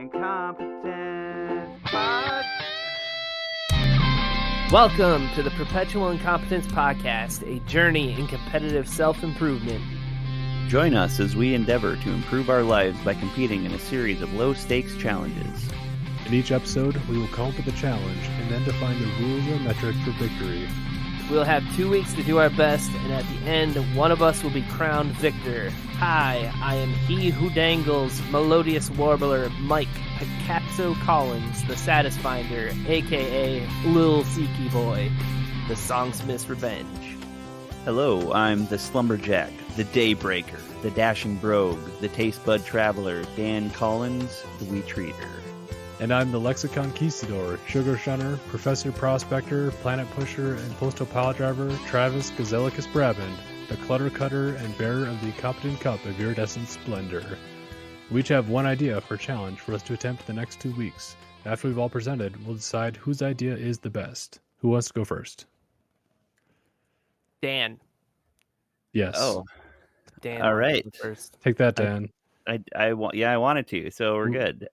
Incompetence Pod. Welcome to the Perpetual Incompetence Podcast, a journey in competitive self-improvement. Join us as we endeavor to improve our lives by competing in a series of low-stakes challenges. In each episode, we will come up with a challenge and then define the rules or metric for victory. We'll have 2 weeks to do our best, and at the end, one of us will be crowned victor. Hi, I am he who dangles, melodious warbler Mike Picasso Collins, the Satisfinder, a.k.a. Lil Seeky Boy, the Songsmith's Revenge. Hello, I'm the Slumberjack, the Daybreaker, the Dashing Brogue, the Taste Bud Traveler, Dan Collins, the Wee Treater. And I'm the Lexicon Conquistador, Sugar Shunner, Professor Prospector, Planet Pusher, and Postal Pilot Driver Travis Gazellicus Brabant, the Clutter Cutter and bearer of the Incompetent Cup of Iridescent Splendor. We each have one idea for a challenge for us to attempt the next 2 weeks. After we've all presented, we'll decide whose idea is the best. Who wants to go first? Dan. Yes. Oh, Dan. all right. First. Take that, Dan. I wanted to, so we're good.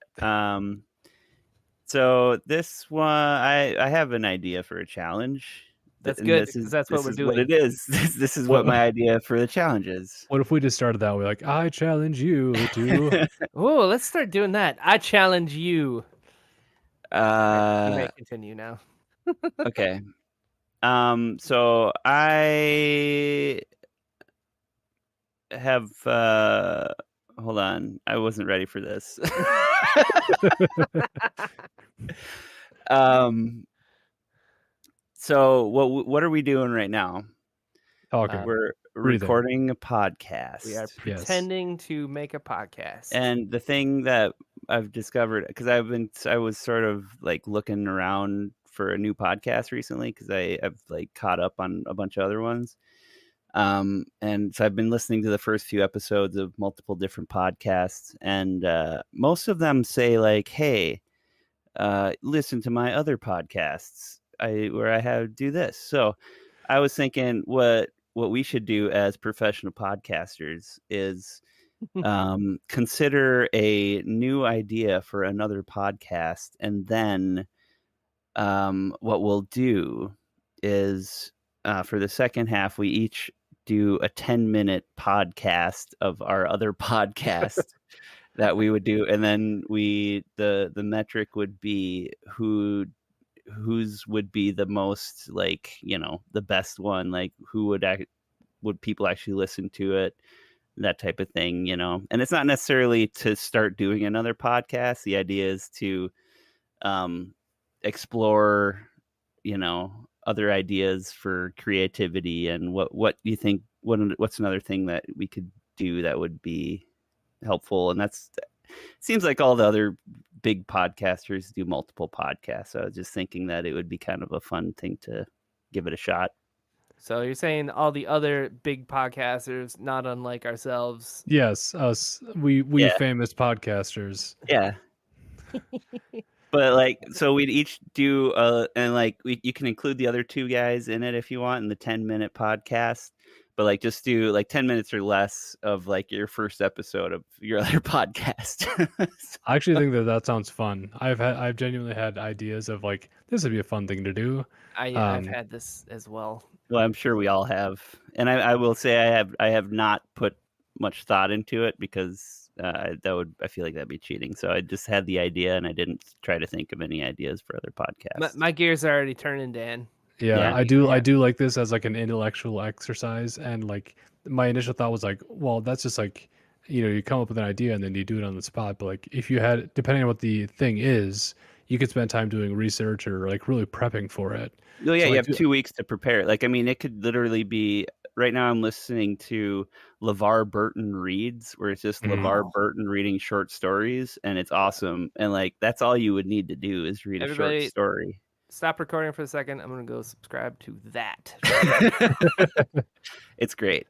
So this one, I have an idea for a challenge. That's good, because that's what we're doing. What it is. This is what my idea for the challenge is. What if we just started that way, like, I challenge you to... Oh, let's start doing that. I challenge you. You may continue now. Okay. So I have hold on. I wasn't ready for this. So what are we doing right now? Talking. We're breathing. recording a podcast. We are pretending to make a podcast. And the thing that I've discovered, because I was sort of like looking around for a new podcast recently, because I've like caught up on a bunch of other ones. And so I've been listening to the first few episodes of multiple different podcasts, and most of them say like, hey, listen to my other podcasts where I do this. So I was thinking what we should do as professional podcasters is consider a new idea for another podcast, and then what we'll do is for the second half, we each do a 10-minute podcast of our other podcast that we would do, and then the metric would be whose would be the most, like, the best one, like who would people actually listen to it, that type of thing, and it's not necessarily to start doing another podcast. The idea is to explore other ideas for creativity, and what you think, what's another thing that we could do that would be helpful. And seems like all the other big podcasters do multiple podcasts, so I was just thinking that it would be kind of a fun thing to give it a shot. So you're saying all the other big podcasters, not unlike ourselves? Yes, us. We famous podcasters. Yeah. But like, so we'd each do and like you can include the other two guys in it if you want in the 10-minute podcast, but like just do like 10 minutes or less of like your first episode of your other podcast. I actually think that sounds fun. I've genuinely had ideas of like, this would be a fun thing to do. I've had this as well. Well, I'm sure we all have, and I will say I have not put much thought into it, because I feel like that'd be cheating. So I just had the idea, and I didn't try to think of any ideas for other podcasts. My gears are already turning, Dan. Yeah, I do like this as like an intellectual exercise, and like my initial thought was like, well, that's just like, you come up with an idea and then you do it on the spot. But like, if you had, depending on what the thing is, you could spend time doing research or like really prepping for it. Well, yeah, so you like, have 2 weeks to prepare it. Like, I mean, it could literally be, right now I'm listening to LeVar Burton Reads, where it's just LeVar Burton reading short stories, and it's awesome. And like, that's all you would need to do is read a short story. Stop recording for a second. I'm going to go subscribe to that. It's great.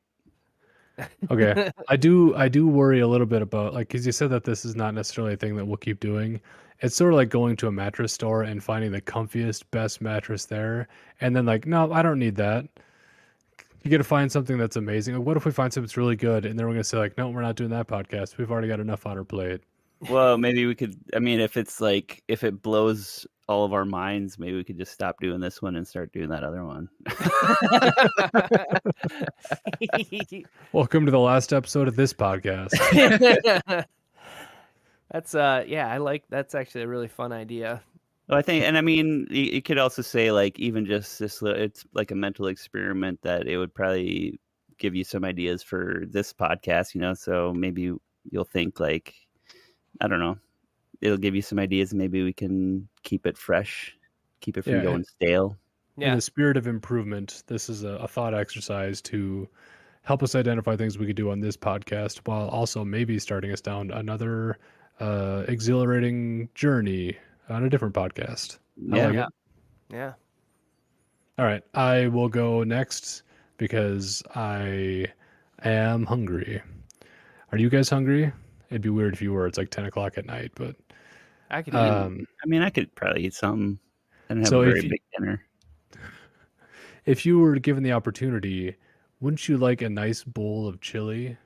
Okay. I do worry a little bit about, like, because you said that this is not necessarily a thing that we'll keep doing. It's sort of like going to a mattress store and finding the comfiest, best mattress there, and then like, no, I don't need that. You got to find something that's amazing. Like, what if we find something that's really good, and then we're gonna say like, no, we're not doing that podcast. We've already got enough on our plate. Well, maybe we could. I mean, if it's like if it blows all of our minds, maybe we could just stop doing this one and start doing that other one. Welcome to the last episode of this podcast. That's yeah, I like that's actually a really fun idea. Well, I think, and I mean, you could also say like even just this, it's like a mental experiment that it would probably give you some ideas for this podcast, you know. So maybe you'll think like, I don't know, it'll give you some ideas, and maybe we can keep it fresh, keep it from Yeah, going stale. in Yeah. the spirit of improvement, this is a thought exercise to help us identify things we could do on this podcast while also maybe starting us down another exhilarating journey on a different podcast. I Yeah. like Yeah. it. Yeah. All right, I will go next because I am hungry. Are you guys hungry? It'd be weird if you were. It's like 10 o'clock at night, but I could eat. I mean, I could probably eat some. I don't have so a very big dinner. if you were given the opportunity, wouldn't you like a nice bowl of chili?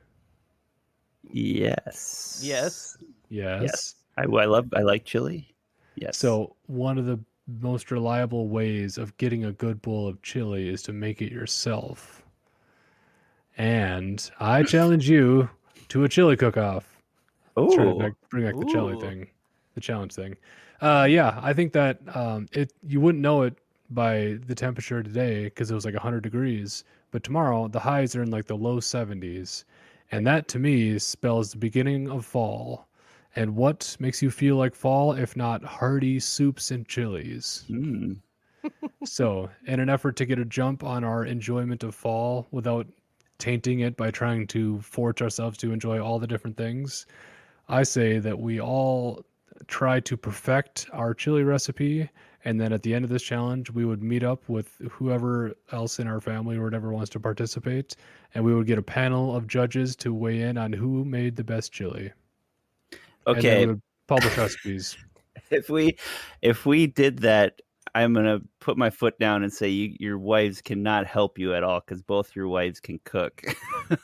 Yes. Yes. Yes. I like chili. Yes. So one of the most reliable ways of getting a good bowl of chili is to make it yourself. And I challenge you to a chili cook-off. Let's try to bring back the chili Ooh. thing, the challenge thing. Yeah, I think that you wouldn't know it by the temperature today because it was like 100 degrees, but tomorrow the highs are in like the low 70s, and that to me spells the beginning of fall. And what makes you feel like fall if not hearty soups and chilies? Mm. So, in an effort to get a jump on our enjoyment of fall without tainting it by trying to force ourselves to enjoy all the different things, I say that we all try to perfect our chili recipe, and then at the end of this challenge, we would meet up with whoever else in our family or whatever wants to participate, and we would get a panel of judges to weigh in on who made the best chili. And then we Okay, would publish recipes. if we did that, I'm gonna put my foot down and say your wives cannot help you at all because both your wives can cook.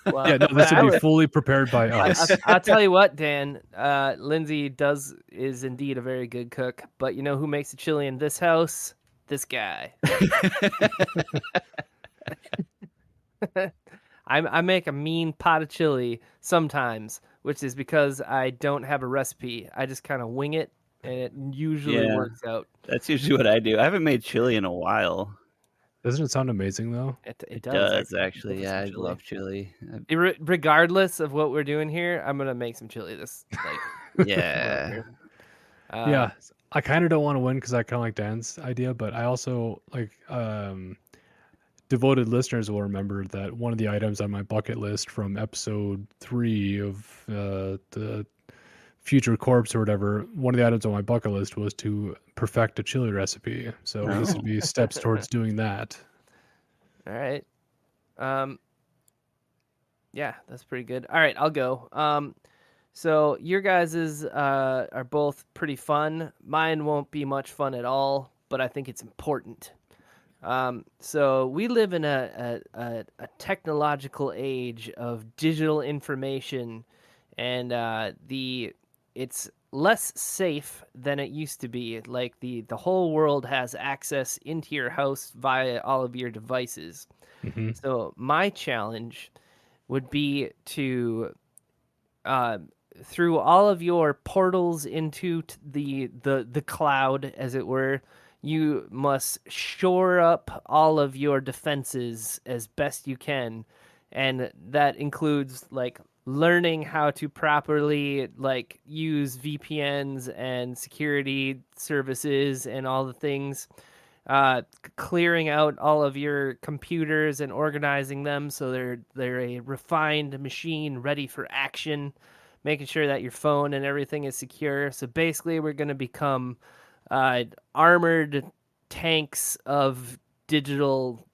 Well, Yeah, no, this I would be would- fully prepared by us. I'll tell you what, Dan. Lindsay is indeed a very good cook, but you know who makes the chili in this house? This guy. I make a mean pot of chili sometimes, which is because I don't have a recipe. I just kind of wing it, and it usually Yeah. works out. That's usually what I do. I haven't made chili in a while. Doesn't it sound amazing though? It does actually. actually. Love Yeah, some I chili. love chili. Regardless of what we're doing here, I'm gonna make some chili. This like Yeah. Yeah, I kind of don't want to win because I kind of like Dan's idea, but I also like devoted listeners will remember that one of the items on my bucket list from episode 3 of the Future Corpse or whatever, one of the items on my bucket list was to perfect a chili recipe. So this would be steps towards doing that. All right. Yeah, that's pretty good. All right, I'll go. So your guys's are both pretty fun. Mine won't be much fun at all, but I think it's important. So we live in a technological age of digital information, and it's less safe than it used to be. Like the whole world has access into your house via all of your devices. Hmm. So my challenge would be to through all of your portals into the cloud, as it were, you must shore up all of your defenses as best you can, and that includes like learning how to properly like use VPNs and security services and all the things, clearing out all of your computers and organizing them so they're a refined machine ready for action, making sure that your phone and everything is secure. So basically, we're going to become armored tanks of digital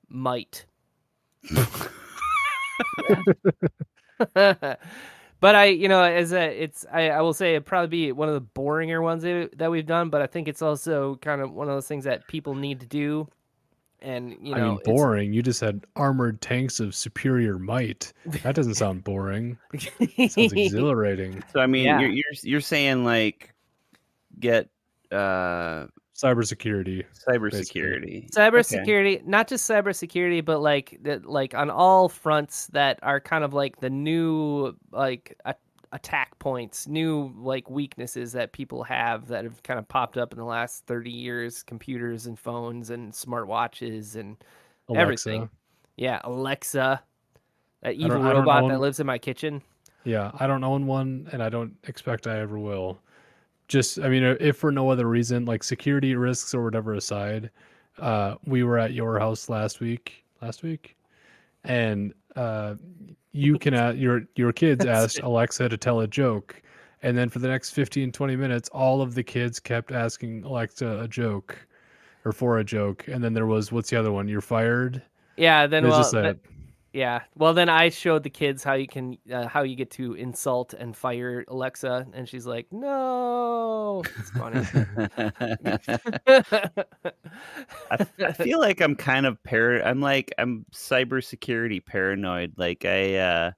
might. But I will say it'd probably be one of the boringer ones that we've done, but I think it's also kind of one of those things that people need to do And I mean, boring. You just had armored tanks of superior might. That doesn't sound boring. It sounds exhilarating. So I mean, Yeah. you're saying like get Cybersecurity, basically. cybersecurity. Okay. Cybersecurity, not just cybersecurity, but like that, like on all fronts that are kind of like the new like attack points, new like weaknesses that people have that have kind of popped up in the last 30 years, computers and phones and smartwatches and everything. Alexa. Yeah, Alexa, that I don't evil I don't robot that own lives in my kitchen. Yeah, I don't own one and I don't expect I ever will. Just I mean, if for no other reason, like security risks or whatever aside, we were at your house last week, and you can your kids asked Alexa to tell a joke, and then for the next 15-20 minutes all of the kids kept asking Alexa a joke or for a joke, and then there was, what's the other one, you're fired. Yeah, then It's just well, that. yeah. Well, then I showed the kids how you get to insult and fire Alexa, and she's like, "No." It's funny. I feel like I'm kind of I'm cybersecurity paranoid. Like uh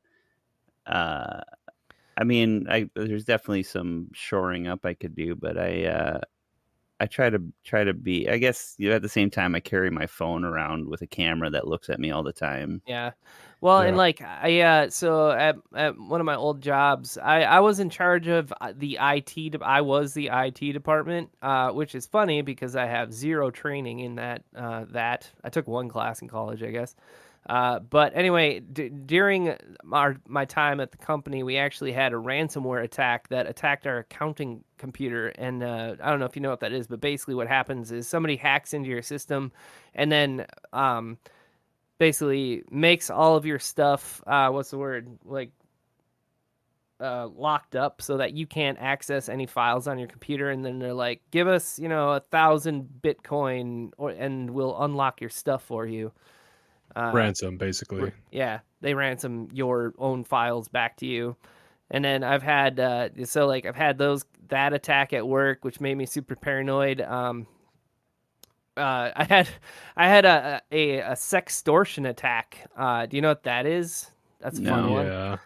I mean, there's definitely some shoring up I could do, but I try to be, I guess, at the same time I carry my phone around with a camera that looks at me all the time. Yeah. Well, and Yeah. like so at one of my old jobs, I was in charge of the I was the IT department, which is funny because I have zero training in that. I took one class in college, I guess. But anyway, during my time at the company, we actually had a ransomware attack that attacked our accounting computer. And I don't know if you know what that is, but basically what happens is somebody hacks into your system and then basically makes all of your stuff, what's the word? Like locked up so that you can't access any files on your computer. And then they're like, give us, 1,000 Bitcoin and we'll unlock your stuff for you. Ransom, basically. Yeah, they ransom your own files back to you. And then I've had I've had that attack at work, which made me super paranoid. I had a sextortion attack. Do you know what that is? That's a fun No. one. Yeah.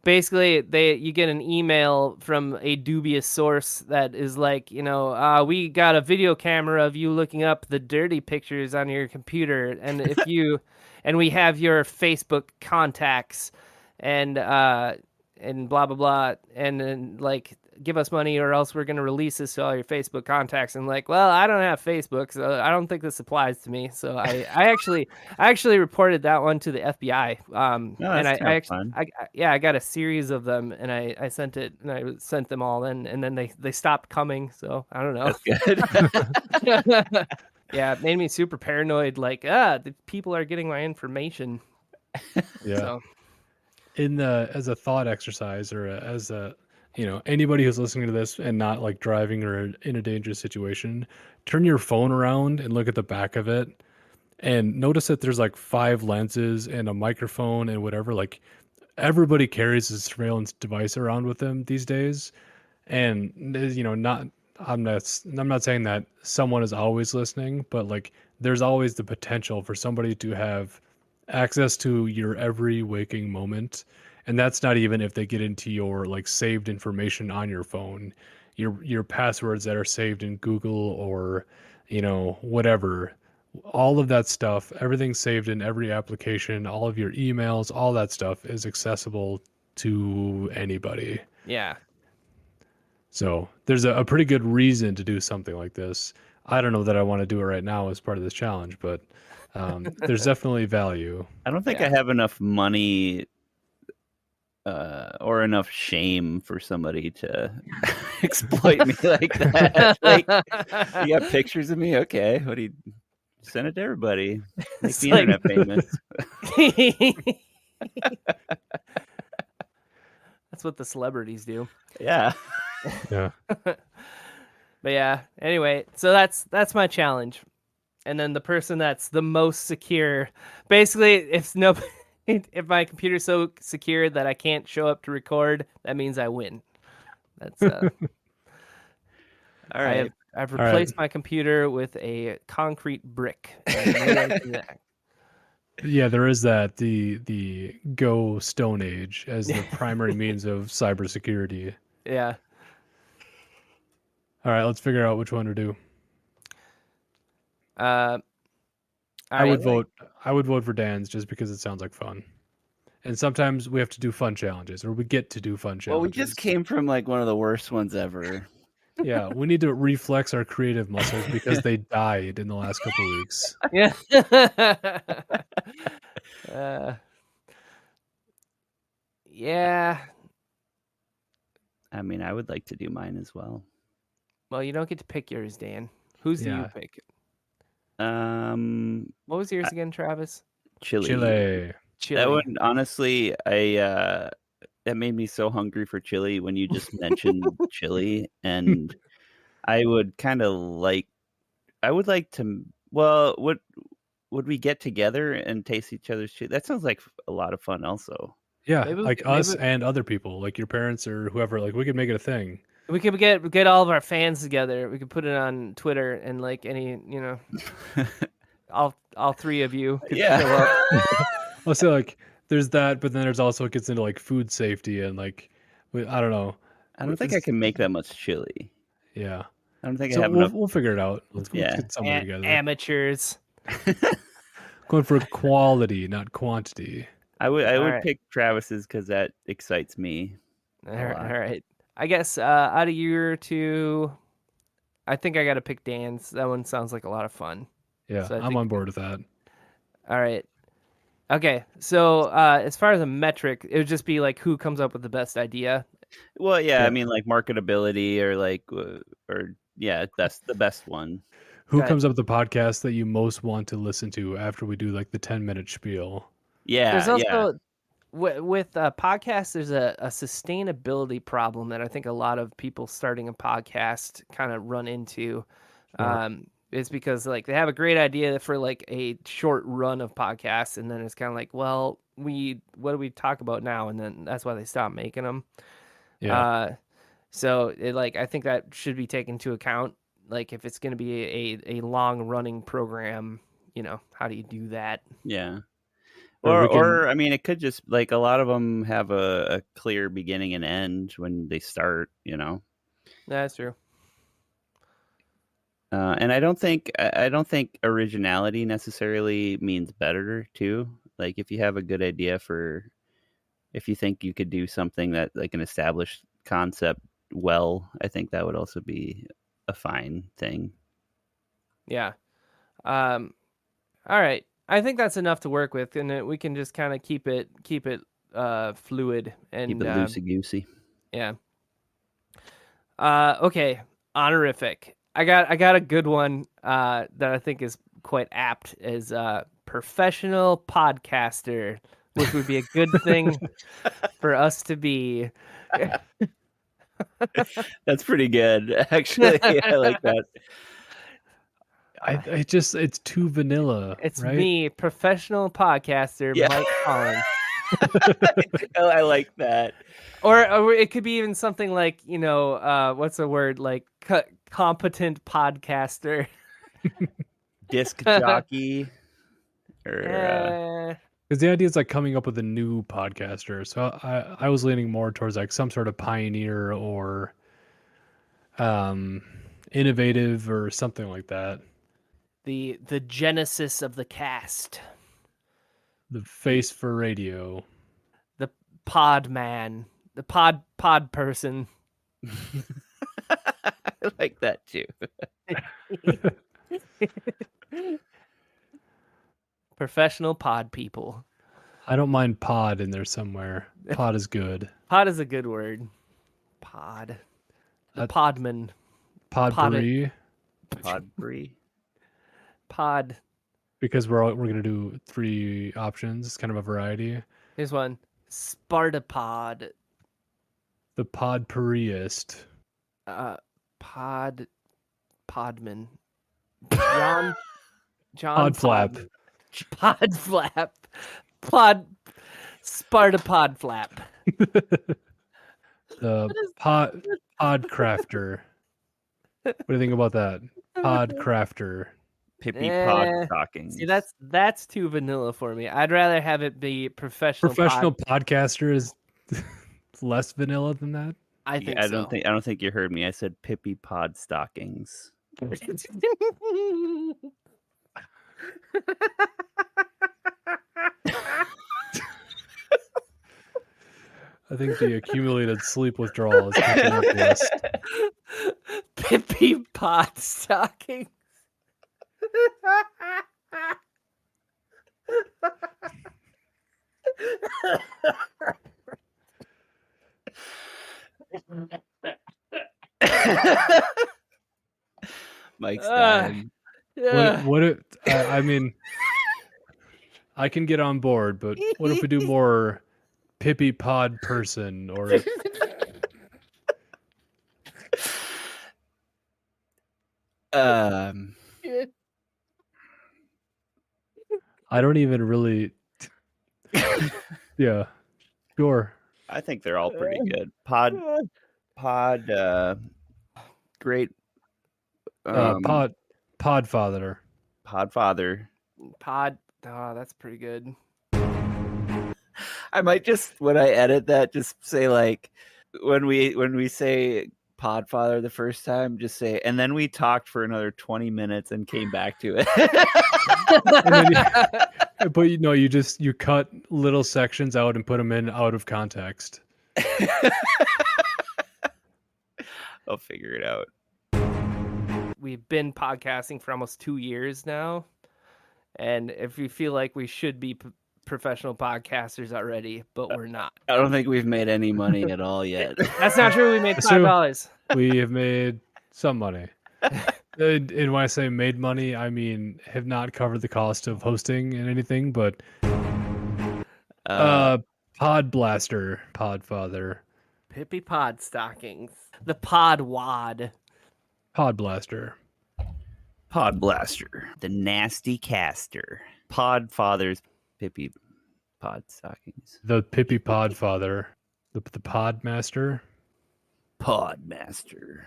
Basically, you get an email from a dubious source that is like, we got a video camera of you looking up the dirty pictures on your computer, and and we have your Facebook contacts, and blah blah blah, and then like give us money or else we're going to release this to all your Facebook contacts. And like, well, I don't have Facebook, so I don't think this applies to me. So I actually reported that one to the FBI. No, And that's kind I of actually, fun. I got a series of them, and I sent it, and I sent them all in, and then they stopped coming. So I don't know. That's good. Yeah, it made me super paranoid. Like, the people are getting my information. Yeah. So As a thought exercise, or anybody who's listening to this and not like driving or in a dangerous situation, turn your phone around and look at the back of it and notice that there's like 5 lenses and a microphone and whatever. Like, everybody carries a surveillance device around with them these days. And not I'm not saying that someone is always listening, but like there's always the potential for somebody to have access to your every waking moment. And that's not even if they get into your like saved information on your phone, your passwords that are saved in Google or whatever. All of that stuff, everything's saved in every application, all of your emails, all that stuff is accessible to anybody. yeah. So there's a pretty good reason to do something like this. I don't know that I want to do it right now as part of this challenge, but there's definitely value. I don't think Yeah. I have enough money or enough shame for somebody to exploit me like that. Like, you got pictures of me? Okay, what do you send it to everybody? Make It's the like- internet famous. That's what the celebrities do. Yeah. Yeah. But yeah, anyway, so that's my challenge. And then the person that's the most secure, basically, if my computer's so secure that I can't show up to record, that means I win. That's All right. I've All right. replaced my computer with a concrete brick. And no one can act. Yeah, there is that the Go Stone Age as the primary means of cybersecurity. Yeah. All right, let's figure out which one to do. All I right. would vote. I would vote for Dan's just because it sounds like fun. And sometimes we have to do fun challenges, or we get to do fun Well, we challenges. just came from like one of the worst ones ever. Yeah, we need to reflex our creative muscles because they died in the last couple of weeks. Yeah. Yeah. I mean, I would like to do mine as well. Well, you don't get to pick yours, Dan. Whose do you Yeah. pick? Um, What was yours again, Travis? Chili. Chile. That one, honestly, that made me so hungry for chili when you just mentioned chili, and I would like to. Well, would we get together and taste each other's chili? That sounds like a lot of fun, also. Yeah, Maybe like us and other people, like your parents or whoever. Like we could make it a thing. we could get all of our fans together. We could put it on Twitter and like any, all three of you could show up. I'll say like there's that, but then there's also it gets into like food safety and like I don't know. I don't think I can make that much chili. Yeah. I don't think I So have enough. we'll figure it out. Let's Yeah. get something together. Amateurs. Going for quality, not quantity. I would right. pick Travis's because that excites me. All right. I guess out of your two, I think I got to pick Dan's. That one sounds like a lot of fun. Yeah, So I'm on board with that. All right. Okay. So as far as a metric, it would just be like who comes up with the best idea. Well, yeah. I mean, like marketability or like, that's the best one. Who comes up with the podcast that you most want to listen to after we do like the 10-minute spiel? Yeah. There's also with podcasts, there's a sustainability problem that I think a lot of people starting a podcast kind of run into. Sure. It's because like they have a great idea for like a short run of podcasts, and then it's kind of like, well, what do we talk about now? And then that's why they stop making them. Yeah. So it, like I think that should be taken into account. Like if it's going to be a long running program, how do you do that? Yeah. Or Or I mean, it could just like a lot of them have a clear beginning and end when they start. That's true. And I don't think originality necessarily means better too. Like if you have a good idea if you think you could do something that like an established concept well, I think that would also be a fine thing. Yeah. All right. I think that's enough to work with, and we can just kind of keep it fluid and Keep it loosey goosey. Yeah. Okay. Honorific. I got a good one that I think is quite apt as professional podcaster, which would be a good thing for us to be. That's pretty good, actually. I like that. It's too vanilla. It's right? me, professional podcaster, Yeah. Mike Collins. I like that. Or it could be even something like, what's the word? Like competent podcaster. Disc jockey. Or because the idea is like coming up with a new podcaster. So I was leaning more towards like some sort of pioneer or innovative or something like that. The genesis of the cast. The face for radio. The pod man. The pod person. I like that too. Professional pod people. I don't mind pod in there somewhere. Pod is good. Pod is a good word. Pod. The podman. Podbrie. Podbrie. Pod. Because we're gonna do 3 options. It's kind of a variety. Here's one. Spartapod. The podpuriist. Podman. John Podflap. Podflap. Spartapod flap. The podcrafter. What do you think about that? Pod crafter. Pippy pod Eh, stockings. See, that's too vanilla for me. I'd rather have it be professional. Professional podcaster is less vanilla than that. I think I so. don't think you heard me. I said pippy pod stockings. I think the accumulated sleep withdrawal is catching up to us. Pippy pot stocking. Mike's dying. I mean, I can get on board, but what if we do more Pippy pod person or I don't even really. Yeah, sure. I think they're all pretty good. Great. Podfather. Podfather. Pod. Oh, that's pretty good. I might just, when I edit that, just say like when we say Podfather the first time, just say, and then we talked for another 20 minutes and came back to it. But you cut little sections out and put them in out of context. I'll figure it out. We've been podcasting for almost 2 years now, and if we feel like we should be professional podcasters already, but we're not. I don't think we've made any money at all yet. That's not true. We made $5. We have made some money. And when I say made money, I mean have not covered the cost of hosting and anything, but Pod Blaster, Podfather, Pippy pod stockings, the pod wad, Pod Blaster, Pod Blaster, the nasty caster, Podfather's Pippy pod stockings, the Pippy Podfather, the Podmaster, Podmaster,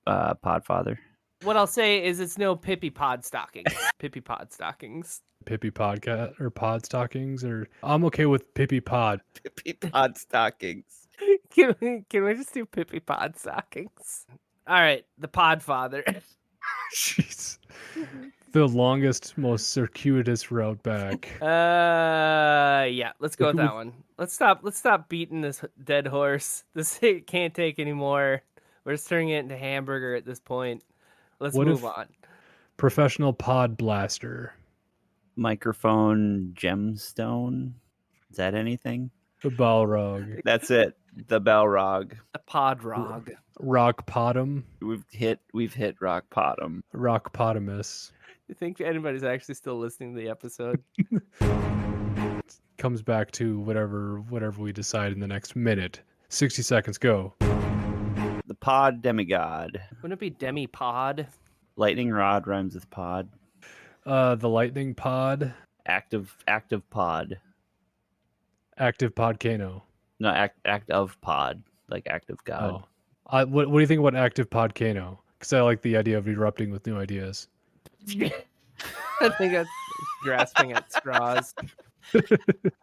Podfather. What I'll say is it's no Pippy pod stockings. Pippy pod stockings. Pippy Podcast or Pod Stockings, or I'm okay with Pippy Pod. Pippy pod stockings. Can we just do Pippy pod stockings? All right, the Podfather. Jeez. The longest, most circuitous route back. Yeah, let's go with that one. Let's stop beating this dead horse. This can't take anymore. We're just turning it into hamburger at this point. Let's move on. Professional Pod Blaster. Microphone gemstone. Is that anything? The Balrog. That's it. The Balrog. The Podrog. Rock Bottom. We've hit rock bottom. Rockpotamus. You think anybody's actually still listening to the episode? Comes back to whatever we decide in the next minute. 60 seconds, go. The pod demigod. Wouldn't it be Demi-Pod? Lightning rod rhymes with pod. The Lightning Pod. Active pod. Active Podcano. No, act of pod. Like active god. Oh. What do you think about Active Podcano? Because I like the idea of erupting with new ideas. I think that's grasping at straws.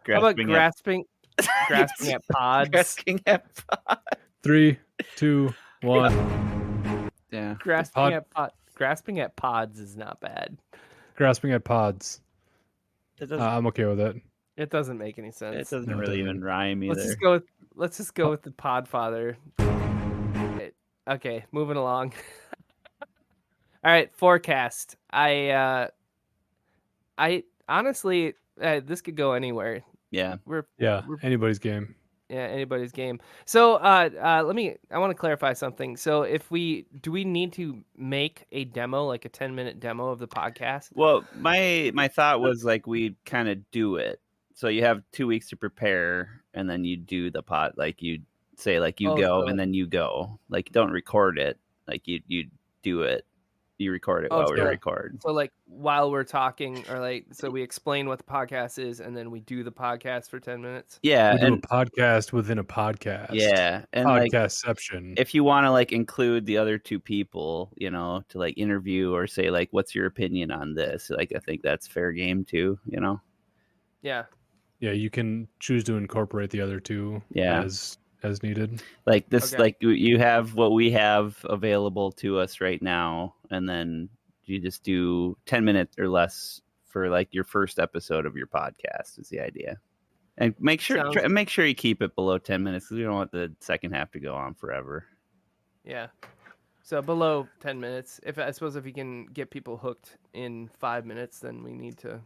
How about grasping at pods? Grasping at pod. 3, 2, 1. Yeah. Grasping at pods is not bad. Grasping at pods. I'm okay with it. It doesn't make any sense. It doesn't really even rhyme either. Let's just go with the Podfather. Okay, moving along. All right, forecast. I honestly, this could go anywhere. Yeah. We're anybody's game. Yeah, anybody's game. So, I want to clarify something. So, do we need to make a demo, like a 10-minute demo of the podcast? Well, my thought was like we kind of do it. So you have 2 weeks to prepare, and then you do the pod. Like you say, like you go, and then you go. Like don't record it. Like you do it. you record it Oh, while we so record. so like while we're talking, or like so we explain what the podcast is, and then we do the podcast for 10 minutes. Yeah, We do a and podcast within a podcast. yeah, and like Podcastception. if you want to like include the other two people, you know, to like interview or say like, what's your opinion on this? Like, I think that's fair game too, you know? Yeah. Yeah, you can choose to incorporate the other two Yeah. as needed. Like this, Okay. like you have what we have available to us right now, and then you just do 10 minutes or less for like your first episode of your podcast is the idea. And make sure you keep it below 10 minutes because we don't want the second half to go on forever. Yeah. So below 10 minutes. I suppose if you can get people hooked in 5 minutes, then we need to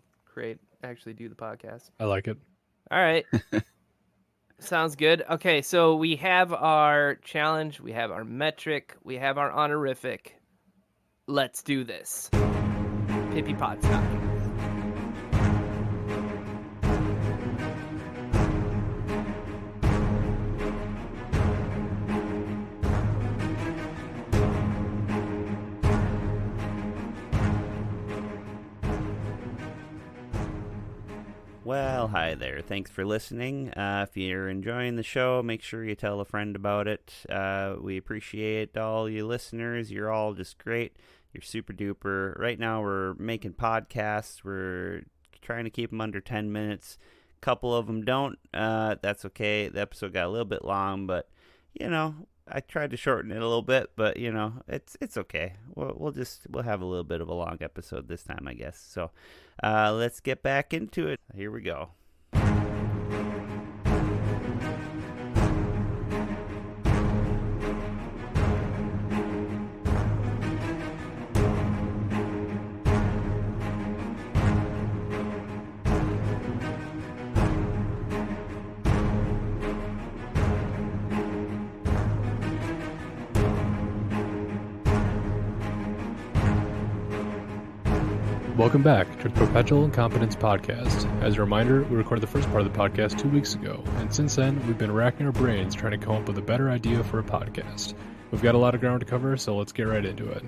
actually do the podcast. I like it. All right. Sounds good. Okay, so we have our challenge, we have our metric, we have our honorific. Let's do this. Pippi Podstock. Well, hi there. Thanks for listening. If you're enjoying the show, make sure you tell a friend about it. We appreciate all you listeners. You're all just great. You're super duper. Right now, we're making podcasts. We're trying to keep them under 10 minutes. A couple of them don't. That's okay. The episode got a little bit long, but, you know, I tried to shorten it a little bit, but, you know, it's okay. We'll have a little bit of a long episode this time, I guess. So, let's get back into it. Here we go. Welcome back to the Perpetual Incompetence podcast. As a reminder, we recorded the first part of the podcast 2 weeks ago, and since then, we've been racking our brains trying to come up with a better idea for a podcast. We've got a lot of ground to cover, so let's get right into it.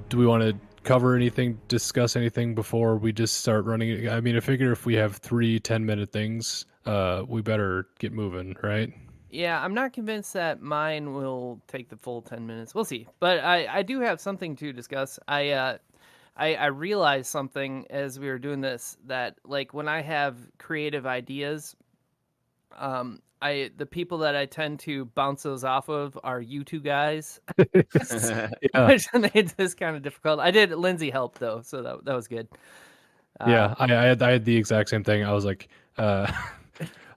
Do we want to cover anything, discuss anything before we just start running? I mean, I figure if we have 3 10-minute things, we better get moving, right? Yeah, I'm not convinced that mine will take the full 10 minutes. We'll see. But I do have something to discuss. I realized something as we were doing this, that like when I have creative ideas, the people that I tend to bounce those off of are you two guys, Yeah. which made this kind of difficult. I did Lindsay helped though, so that was good. Yeah, I had the exact same thing. I was like,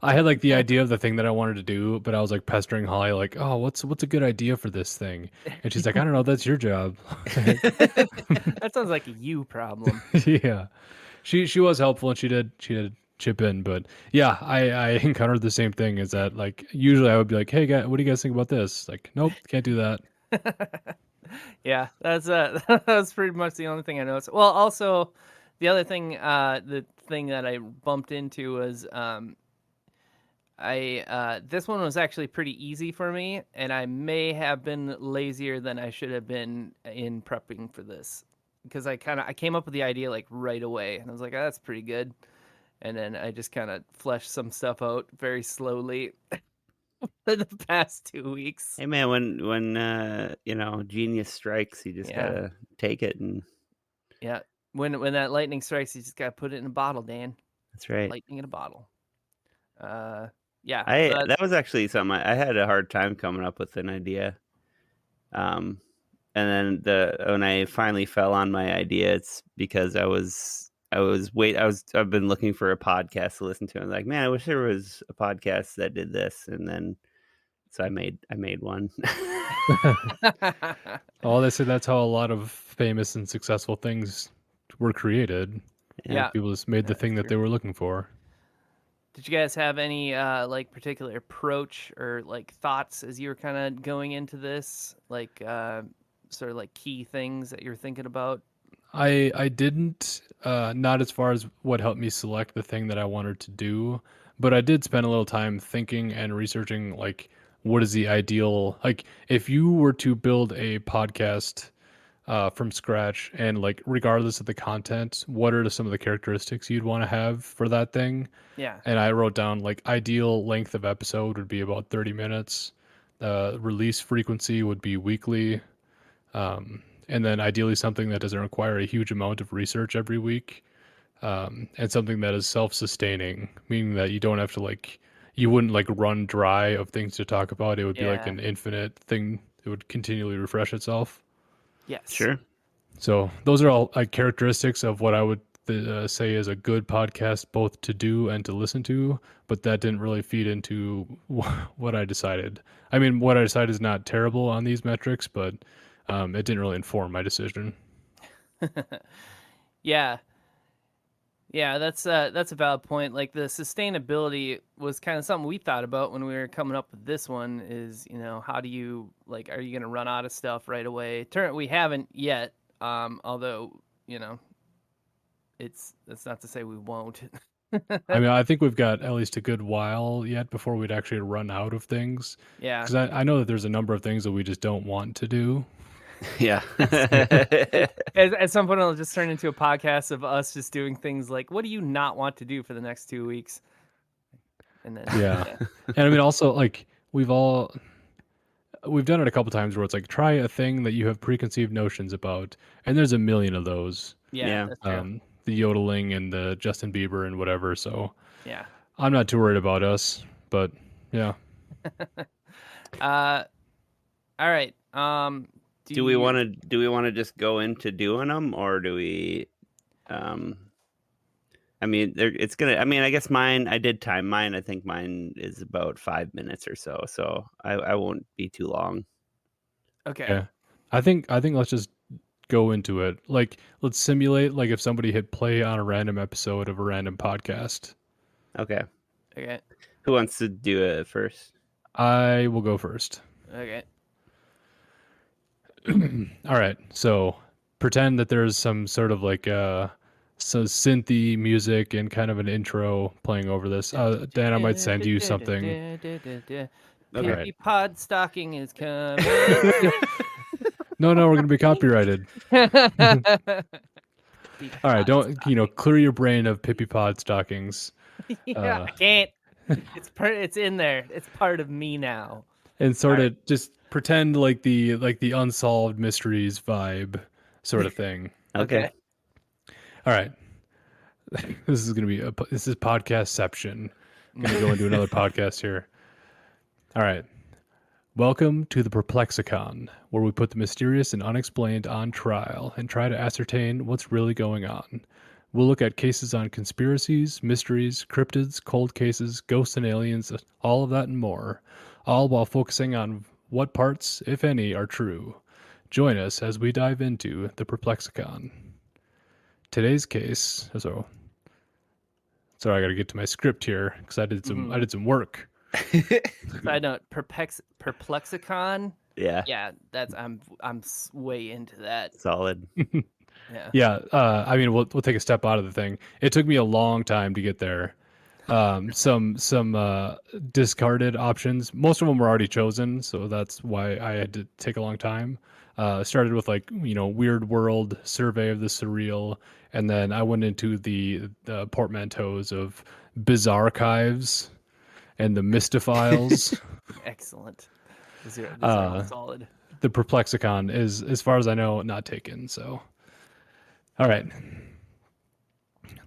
I had like the idea of the thing that I wanted to do, but I was like pestering Holly, like, "Oh, what's a good idea for this thing?" And she's like, "I don't know. That's your job." That sounds like a you problem. Yeah, she was helpful and she did chip in, but yeah, I encountered the same thing. Is that like usually I would be like, "Hey guys, what do you guys think about this?" Like, nope, can't do that. Yeah, that's pretty much the only thing I noticed. Well, also the other thing, the thing that I bumped into was this one was actually pretty easy for me, and I may have been lazier than I should have been in prepping for this, because I came up with the idea like right away, and I was like, oh, that's pretty good, and then I just kind of fleshed some stuff out very slowly for the past 2 weeks. Hey man, when you know, genius strikes, you just gotta take it and when that lightning strikes, you just gotta put it in a bottle, Dan. That's right. Lightning in a bottle. That was actually something I had a hard time coming up with an idea. And then when I finally fell on my idea, it's because I've been looking for a podcast to listen to. And like, man, I wish there was a podcast that did this. And then so I made one. Oh, they say that's how a lot of famous and successful things were created. Yeah, people just made the thing that they were looking for. Did you guys have any like particular approach or like thoughts as you were kind of going into this, like sort of like key things that you're thinking about? I didn't, not as far as what helped me select the thing that I wanted to do, but I did spend a little time thinking and researching, like, what is the ideal, like, if you were to build a podcast from scratch, and like regardless of the content, what are some of the characteristics you'd want to have for that thing? Yeah. And I wrote down like ideal length of episode would be about 30 minutes. Release frequency would be weekly. And then ideally something that doesn't require a huge amount of research every week. And something that is self-sustaining, meaning that you don't have to like, you wouldn't like run dry of things to talk about. It would be like Yeah. an infinite thing. It would continually refresh itself. Yes. Sure. So those are all like characteristics of what I would say is a good podcast, both to do and to listen to. But that didn't really feed into what I decided. I mean, what I decided is not terrible on these metrics, but it didn't really inform my decision. Yeah. Yeah, that's a valid point. Like the sustainability was kind of something we thought about when we were coming up with this one is, how do you like are you going to run out of stuff right away? We haven't yet. Although, that's not to say we won't. I mean, I think we've got at least a good while yet before we'd actually run out of things. Yeah. Because I know that there's a number of things that we just don't want to do. Yeah. At some point it'll just turn into a podcast of us just doing things like, what do you not want to do for the next 2 weeks? And then Yeah. And I mean, also like we've done it a couple times where it's like try a thing that you have preconceived notions about, and there's a million of those. yeah, that's true. The yodeling and the Justin Bieber and whatever. So Yeah. I'm not too worried about us, but yeah. All right. Do we want to just go into doing them, or do we? I mean, it's gonna. I mean, I guess I did time mine. I think mine is about 5 minutes or so. So I won't be too long. Okay. Yeah. I think let's just go into it. Like let's simulate like if somebody hit play on a random episode of a random podcast. Okay. Okay. Who wants to do it first? I will go first. Okay. All right. So pretend that there's some sort of like some synthy music and kind of an intro playing over this. Dan, I might send you something. Pippi Pod Stocking is coming. No, we're gonna be copyrighted. All right, don't clear your brain of Pippi Pod stockings. Yeah, I can't. It's in there. It's part of me now. And sort of just pretend like the unsolved mysteries vibe sort of thing. Okay. All right. This is podcastception. Gonna go into another podcast here. All right. Welcome to the Perplexicon, where we put the mysterious and unexplained on trial and try to ascertain what's really going on. We'll look at cases on conspiracies, mysteries, cryptids, cold cases, ghosts and aliens, all of that and more, all while focusing on what parts, if any, are true. Join us as we dive into the Perplexicon. Today's case, sorry, I got to get to my script here because I did some work. Side note: Perplexicon. Yeah. Yeah, I'm way into that. Solid. Yeah. Yeah. I mean, we'll take a step out of the thing. It took me a long time to get there. Some discarded options. Most of them were already chosen, so that's why I had to take a long time. Started with like Weird World, Survey of the Surreal, and then I went into the portmanteaus of Bizarre Archives and the Mystifyles. Excellent. These are all solid. The Perplexicon is, as far as I know, not taken. So, all right.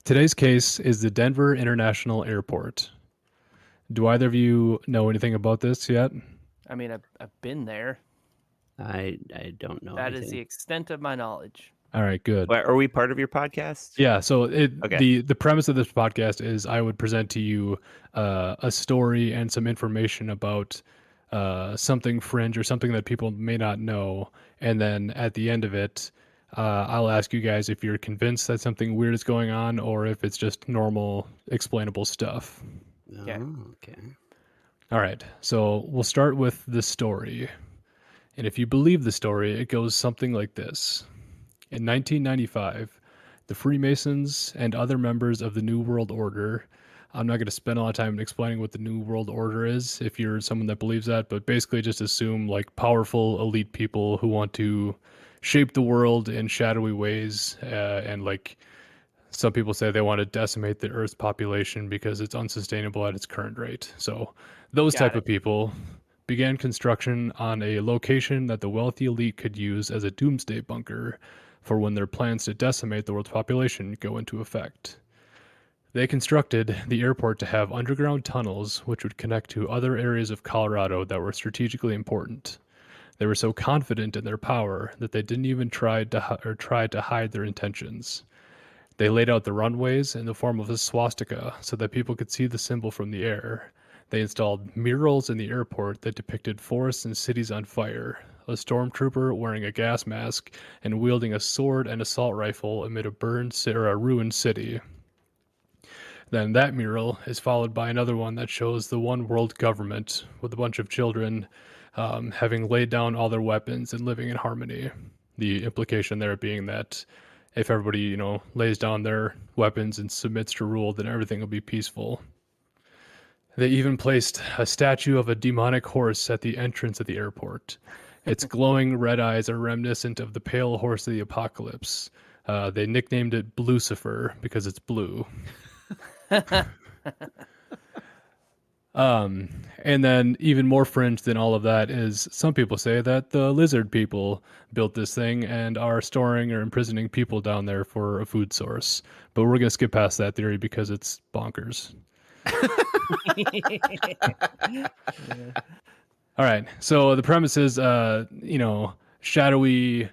Today's case is the Denver International Airport. Do either of you know anything about this yet? I mean, I've been there. I don't know. That is the extent of my knowledge. All right, good. Are we part of your podcast? Yeah. So the premise of this podcast is I would present to you a story and some information about something fringe or something that people may not know, and then at the end of it, I'll ask you guys if you're convinced that something weird is going on or if it's just normal, explainable stuff. Okay. Okay. All right. So we'll start with the story. And if you believe the story, it goes something like this. In 1995, the Freemasons and other members of the New World Order, I'm not going to spend a lot of time explaining what the New World Order is if you're someone that believes that, but basically just assume like powerful elite people who want to shape the world in shadowy ways, and like some people say they want to decimate the Earth's population because it's unsustainable at its current rate. So those Got type it. of people began construction on a location that the wealthy elite could use as a doomsday bunker for when their plans to decimate the world's population go into effect. They constructed the airport to have underground tunnels which would connect to other areas of Colorado that were strategically important. They were so confident in their power that they didn't even try to hide their intentions. They laid out the runways in the form of a swastika so that people could see the symbol from the air. They installed murals in the airport that depicted forests and cities on fire, a stormtrooper wearing a gas mask and wielding a sword and assault rifle amid a ruined city. Then that mural is followed by another one that shows the one world government with a bunch of children having laid down all their weapons and living in harmony. The implication there being that if everybody, lays down their weapons and submits to rule, then everything will be peaceful. They even placed a statue of a demonic horse at the entrance of the airport. Its glowing red eyes are reminiscent of the pale horse of the apocalypse. They nicknamed it Lucifer because it's blue. And then even more fringe than all of that is some people say that the lizard people built this thing and are storing or imprisoning people down there for a food source. But we're going to skip past that theory because it's bonkers. All right. So the premise is, shadowy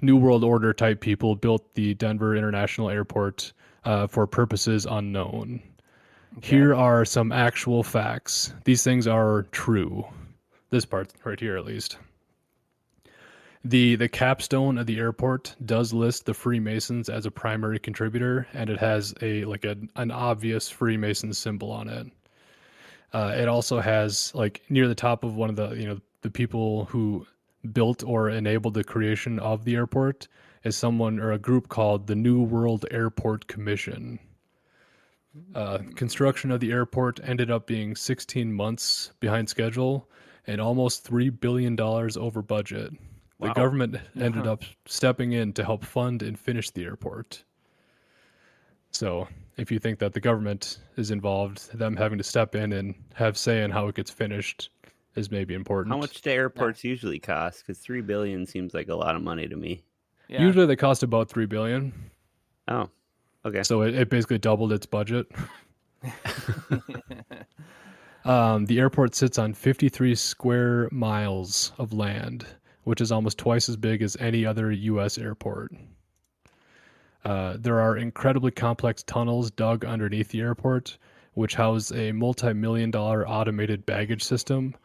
New World Order type people built the Denver International Airport for purposes unknown. Okay. Here are some actual facts. These things are true. This part right here, at least. The capstone of the airport does list the Freemasons as a primary contributor, and it has an obvious Freemason symbol on it. It also has near the top of one of the people who built or enabled the creation of the airport is someone or a group called the New World Airport Commission. Construction of the airport ended up being 16 months behind schedule and almost $3 billion over budget. The Wow. government ended up stepping in to help fund and finish the airport. So if you think that the government is involved, them having to step in and have say in how it gets finished is maybe important. How much do airports usually cost? Because $3 billion seems like a lot of money to me. Yeah. Usually they cost about $3 billion. Oh, okay. So it basically doubled its budget. The airport sits on 53 square miles of land, which is almost twice as big as any other U.S. airport. There are incredibly complex tunnels dug underneath the airport, which house a multi-million-dollar automated baggage system.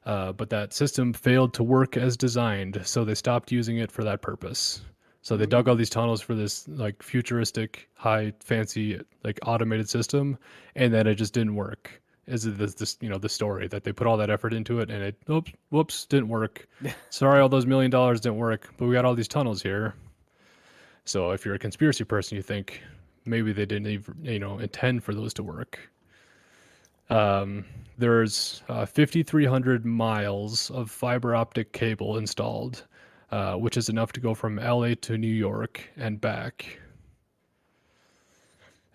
But that system failed to work as designed, so they stopped using it for that purpose. So they dug all these tunnels for this futuristic, high, fancy, automated system, and then it just didn't work. Is this the story that they put all that effort into it and it whoops didn't work. Sorry, all those $1 million didn't work, but we got all these tunnels here. So if you're a conspiracy person, you think maybe they didn't even intend for those to work. There's 5,300 miles of fiber optic cable installed, which is enough to go from LA to New York and back.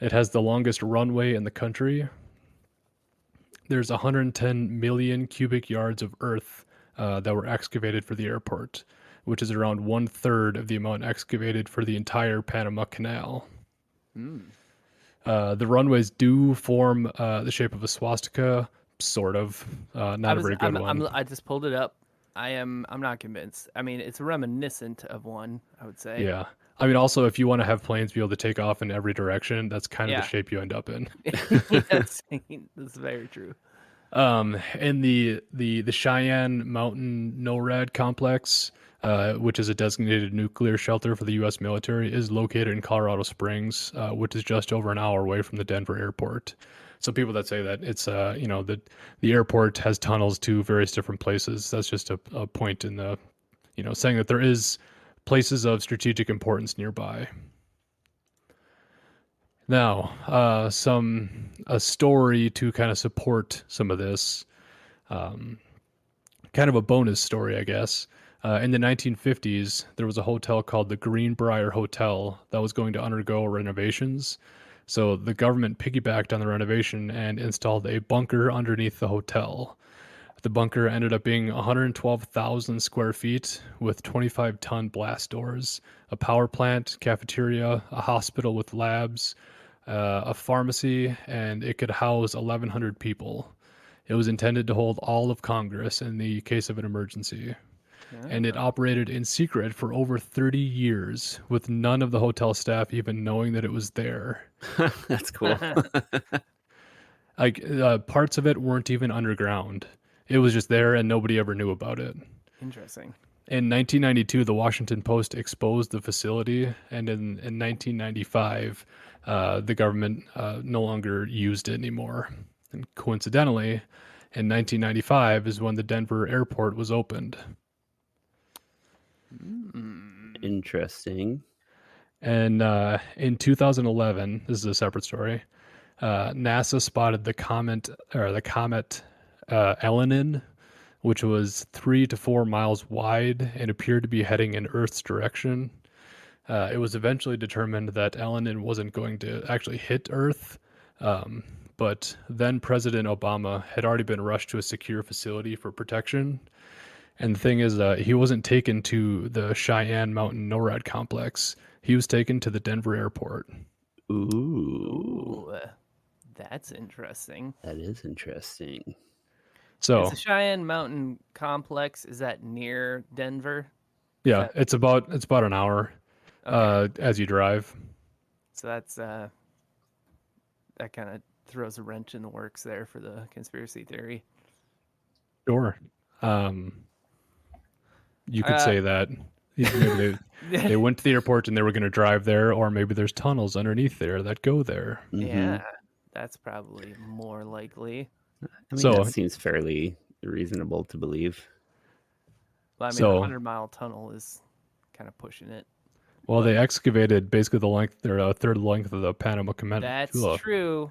It has the longest runway in the country. There's 110 million cubic yards of earth that were excavated for the airport, which is around 1/3 of the amount excavated for the entire Panama Canal. The runways do form the shape of a swastika, sort of. Not a very good one. I just pulled it up. I'm not convinced. I mean, it's reminiscent of one, I would say. Yeah. I mean, also, if you want to have planes be able to take off in every direction, that's kind of the shape you end up in. that's very true. And the Cheyenne Mountain NORAD complex, which is a designated nuclear shelter for the U.S. military, is located in Colorado Springs, which is just over an hour away from the Denver airport. So people that say that it's that the airport has tunnels to various different places, that's just a point in the saying that there is places of strategic importance nearby. Now, a story to kind of support some of this, kind of a bonus story, I guess. In the 1950s, there was a hotel called the Greenbrier Hotel that was going to undergo renovations. So the government piggybacked on the renovation and installed a bunker underneath the hotel. The bunker ended up being 112,000 square feet with 25-ton blast doors, a power plant, cafeteria, a hospital with labs, a pharmacy, and it could house 1,100 people. It was intended to hold all of Congress in the case of an emergency. And it Oh. operated in secret for over 30 years, with none of the hotel staff even knowing that it was there. That's cool. Like parts of it weren't even underground. It was just there and nobody ever knew about it. Interesting. In 1992, the Washington Post exposed the facility, and in 1995, the government no longer used it anymore. And coincidentally, in 1995 is when the Denver airport was opened. Interesting. And in 2011, this is a separate story. NASA spotted the comet Elenin, which was 3 to 4 miles wide and appeared to be heading in Earth's direction. It was eventually determined that Elenin wasn't going to actually hit Earth, but then President Obama had already been rushed to a secure facility for protection. And the thing is, he wasn't taken to the Cheyenne Mountain NORAD complex. He was taken to the Denver airport. Ooh, Ooh, that's interesting. that is interesting. So Is the Cheyenne Mountain Complex, is that near Denver? yeah, it's about an hour as you drive. So that's that kind of throws a wrench in the works there for the conspiracy theory. Sure. You could say that. Maybe they went to the airport and they were going to drive there, or maybe there's tunnels underneath there that go there. Yeah, that's probably more likely. I mean, So- that seems fairly reasonable to believe. Well, I mean, So- a 100-mile tunnel is kind of pushing it. Well, they excavated basically the length, or a third length of the Panama Canal. That's true.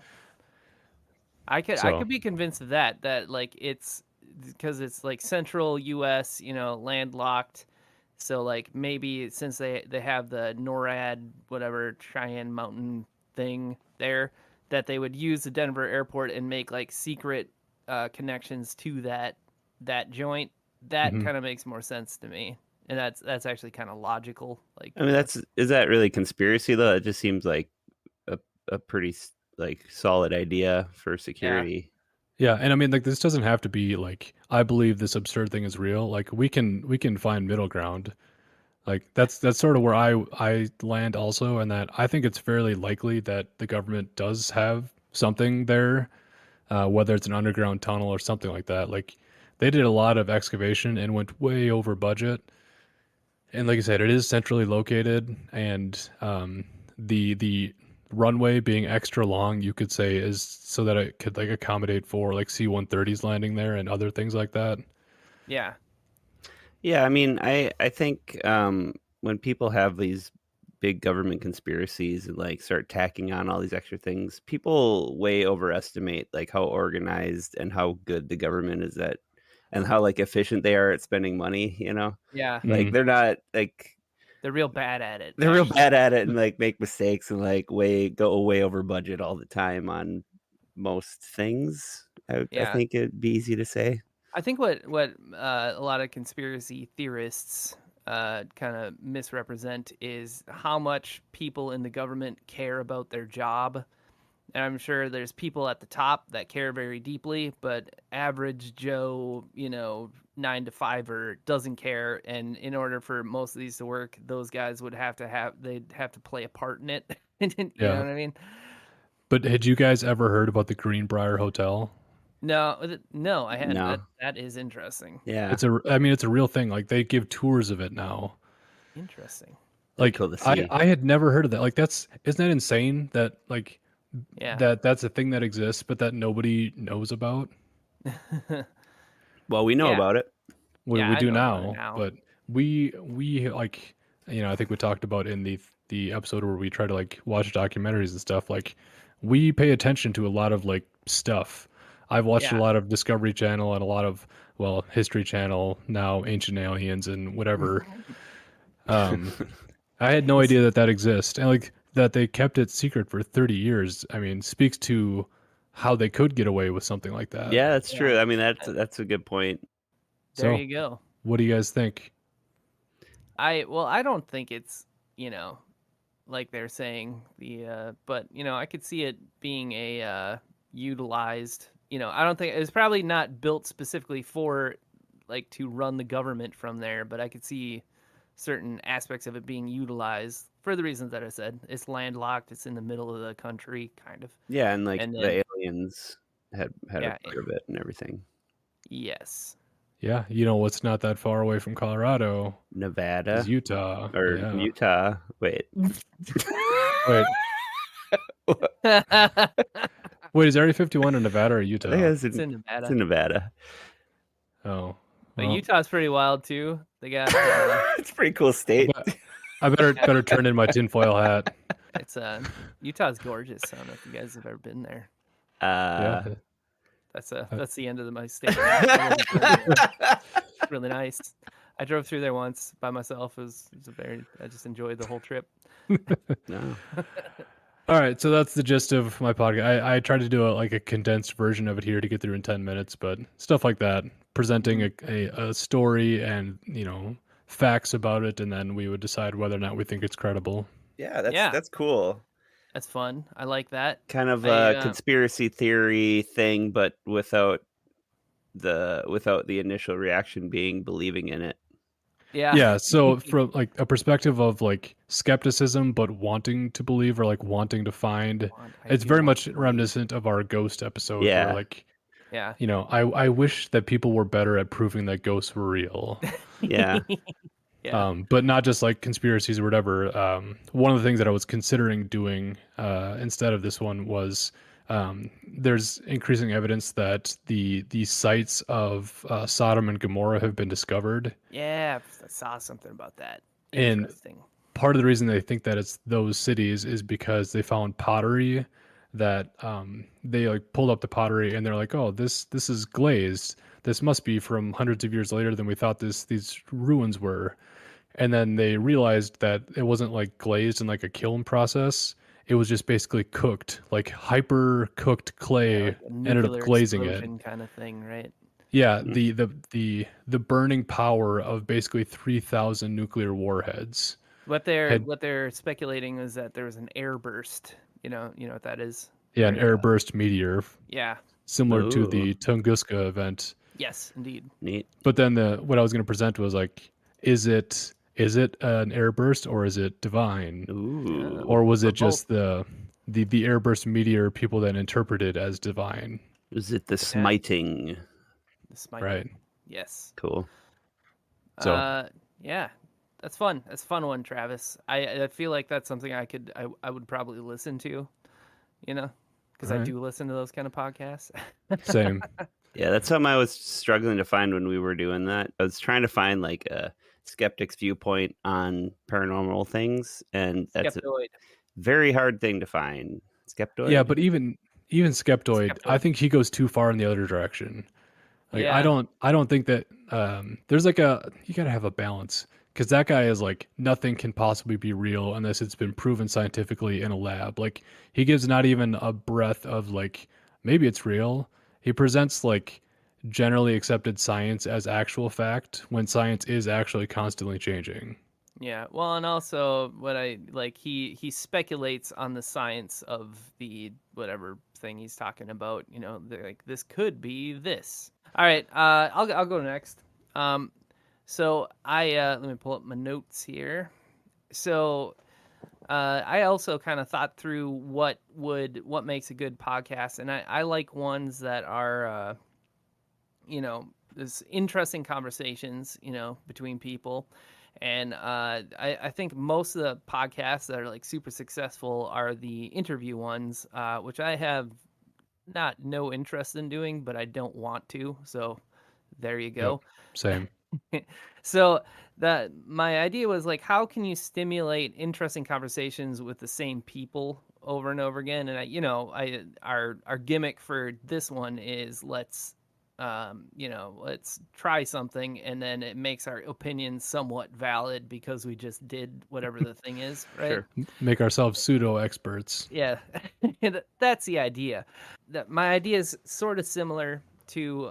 I So- could be convinced of that like it's because it's like central U.S., landlocked. So like maybe since they have the NORAD whatever Cheyenne Mountain thing there, that they would use the Denver airport and make like secret connections to that joint. That kind of makes more sense to me, and that's actually kind of logical. Like, I mean, is that really conspiracy though? It just seems like a pretty like solid idea for security. Yeah, and I mean, like, this doesn't have to be like, I believe this absurd thing is real. Like, we can find middle ground. Like, that's sort of where I land also, and that I think it's fairly likely that the government does have something there, whether it's an underground tunnel or something like that. Like, they did a lot of excavation and went way over budget. And like I said, it is centrally located, and the runway being extra long, you could say, is so that it could like accommodate for like C-130s landing there and other things like that. yeah, Yeah, I mean, I think when people have these big government conspiracies and like start tacking on all these extra things, people way overestimate like how organized and how good the government is at, and how like efficient they are at spending money. yeah, Like they're not like they're real bad at it. they're real bad at it and like make mistakes and like go way over budget all the time on most things. I Yeah. think it'd be easy to say. I think what a lot of conspiracy theorists kind of misrepresent is how much people in the government care about their job. And I'm sure there's people at the top that care very deeply, but average Joe, 9 to 5er doesn't care. And in order for most of these to work, those guys they'd have to play a part in it. You know what I mean? But had you guys ever heard about the Greenbrier Hotel? No, I hadn't. No. That is interesting. Yeah. It's a real thing. Like, they give tours of it now. Interesting. Like, cool to see. I had never heard of that. Like, isn't that insane that like Yeah. that's a thing that exists, but that nobody knows about? Well, we know Yeah. about it. We Yeah, I do know about it now, now. but we like, I think we talked about in the episode where we try to like watch documentaries and stuff. Like, we pay attention to a lot of like stuff. I've watched a Yeah. lot of Discovery Channel and a lot of, well, History Channel, now Ancient Aliens and whatever. Um, I had no idea that exists, and like that they kept it secret for 30 years. I mean, speaks to how they could get away with something like that. Yeah, that's Yeah. true. I mean, that's a good point. There So, you go. what do you guys think? I don't think it's, like they're saying but I could see it being a utilized, I don't think it's probably not built specifically for like to run the government from there, but I could see certain aspects of it being utilized for the reasons that I said. It's landlocked, it's in the middle of the country kind of. Yeah, and like And then the aliens had a yeah, part of it and everything. yes. Yeah, you know what's not that far away from Colorado is Nevada Utah. or Yeah. Utah. Wait. Wait, It's wait, is Area 51 in Nevada or I think Utah? in it's Nevada. in Nevada. Oh, But well, Utah's pretty wild too. They got It's a pretty cool I, state. bet, I better turn in my tinfoil hat. it's Utah's gorgeous. I don't know if you guys have ever been there. Yeah. Uh, That's the end of my statement. I wasn't going there. It's really nice. I drove through there once by myself. I just enjoyed the whole trip. no. All right, so that's the gist of my podcast. I tried to do a condensed version of it here to get through in 10 minutes, but stuff like that, presenting a story and, facts about it, and then we would decide whether or not we think it's credible. Yeah, Yeah. that's cool. That's fun. I like that. Kind of I, a conspiracy theory thing, but without the initial reaction being believing in it. Yeah. Yeah, so from like a perspective of like skepticism but wanting to believe or like wanting to find, it's very much reminiscent of our ghost episode where Yeah. like Yeah. I wish that people were better at proving that ghosts were real. Yeah. Yeah. But not just like conspiracies or whatever. One of the things that I was considering doing instead of this one was there's increasing evidence that the sites of Sodom and Gomorrah have been discovered. Yeah. I saw something about that. And Interesting. part of the reason they think that it's those cities is because they found pottery that they like pulled up the pottery and they're like, oh, this is glazed. This must be from hundreds of years later than we thought these ruins were. And then they realized that it wasn't like glazed in like a kiln process. It was just basically cooked, like hyper cooked clay Like a ended up nuclear glazing it. explosion kind of thing, right? Yeah, the burning power of basically 3,000 nuclear warheads. What Had they're speculating is that there was an air burst. You know what that is? Yeah, an Where, airburst meteor, yeah. similar to Ooh. the Tunguska event. Yes, indeed. Neat. But then what I was going to present was like, is it an airburst or is it divine, Ooh. or was Or it just the airburst meteor people then interpreted as divine? Is it the smiting? This might Right. Yes. Cool. So Yeah. That's fun. That's a fun one, Travis. I feel like that's something I would probably listen to, because I Alright. do listen to those kind of podcasts. same. Yeah, that's something I was struggling to find when we were doing that. I was trying to find like a skeptic's viewpoint on paranormal things, and that's a Skeptoid. very hard thing to find. Skeptoid? Yeah, but even Skeptoid, I think he goes too far in the other direction. Like Yeah. I don't think that there's like you gotta have a balance because that guy is like nothing can possibly be real unless it's been proven scientifically in a lab. Like he gives not even a breath of like maybe it's real. He presents like generally accepted science as actual fact when science is actually constantly changing. Yeah. Well, and also what I like, he speculates on the science of the whatever thing he's talking about. Like this could be this. All right. I'll go next. So let me pull up my notes here. So I also kind of thought through what makes a good podcast, and I like ones that are there's interesting conversations between people. And I think most of the podcasts that are like super successful are the interview ones, which I have no interest in doing, but I don't want to. So there you go. Yep, same. So my idea was like, how can you stimulate interesting conversations with the same people over and over again. And our gimmick for this one is let's try something, and then it makes our opinions somewhat valid because we just did whatever the thing is, right? Sure. Make ourselves pseudo experts. Yeah, that's the idea. My idea is sort of similar to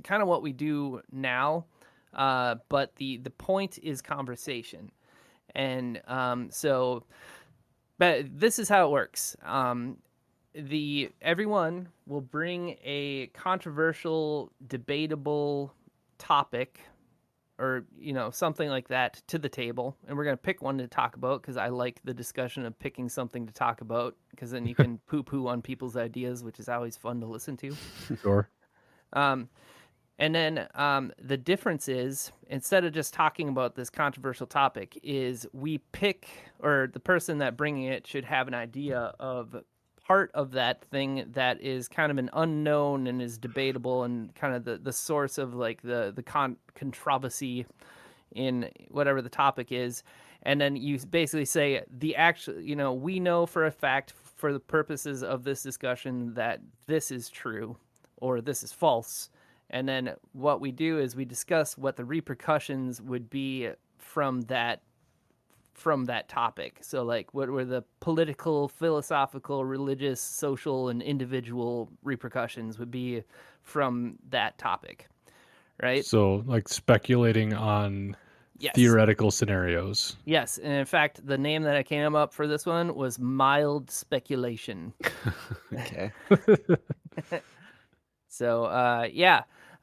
kind of what we do now, but the point is conversation, and but this is how it works. Everyone will bring a controversial, debatable topic or something like that to the table, and we're going to pick one to talk about because I like the discussion of picking something to talk about, because then you can poo-poo on people's ideas, which is always fun to listen to. Sure. And then the difference is, instead of just talking about this controversial topic, is we pick, or the person that bringing it should have an idea of part of that thing that is kind of an unknown and is debatable, and kind of the source of like the controversy in whatever the topic is. And then you basically say the actual, we know for a fact, for the purposes of this discussion, that this is true or this is false. And then what we do is we discuss what the repercussions would be from that topic. So like, what were the political, philosophical, religious, social, and individual repercussions would be from that topic, right? So, like speculating on Yes. theoretical scenarios. Yes, and in fact, the name that I came up for this one was mild speculation. Okay. So,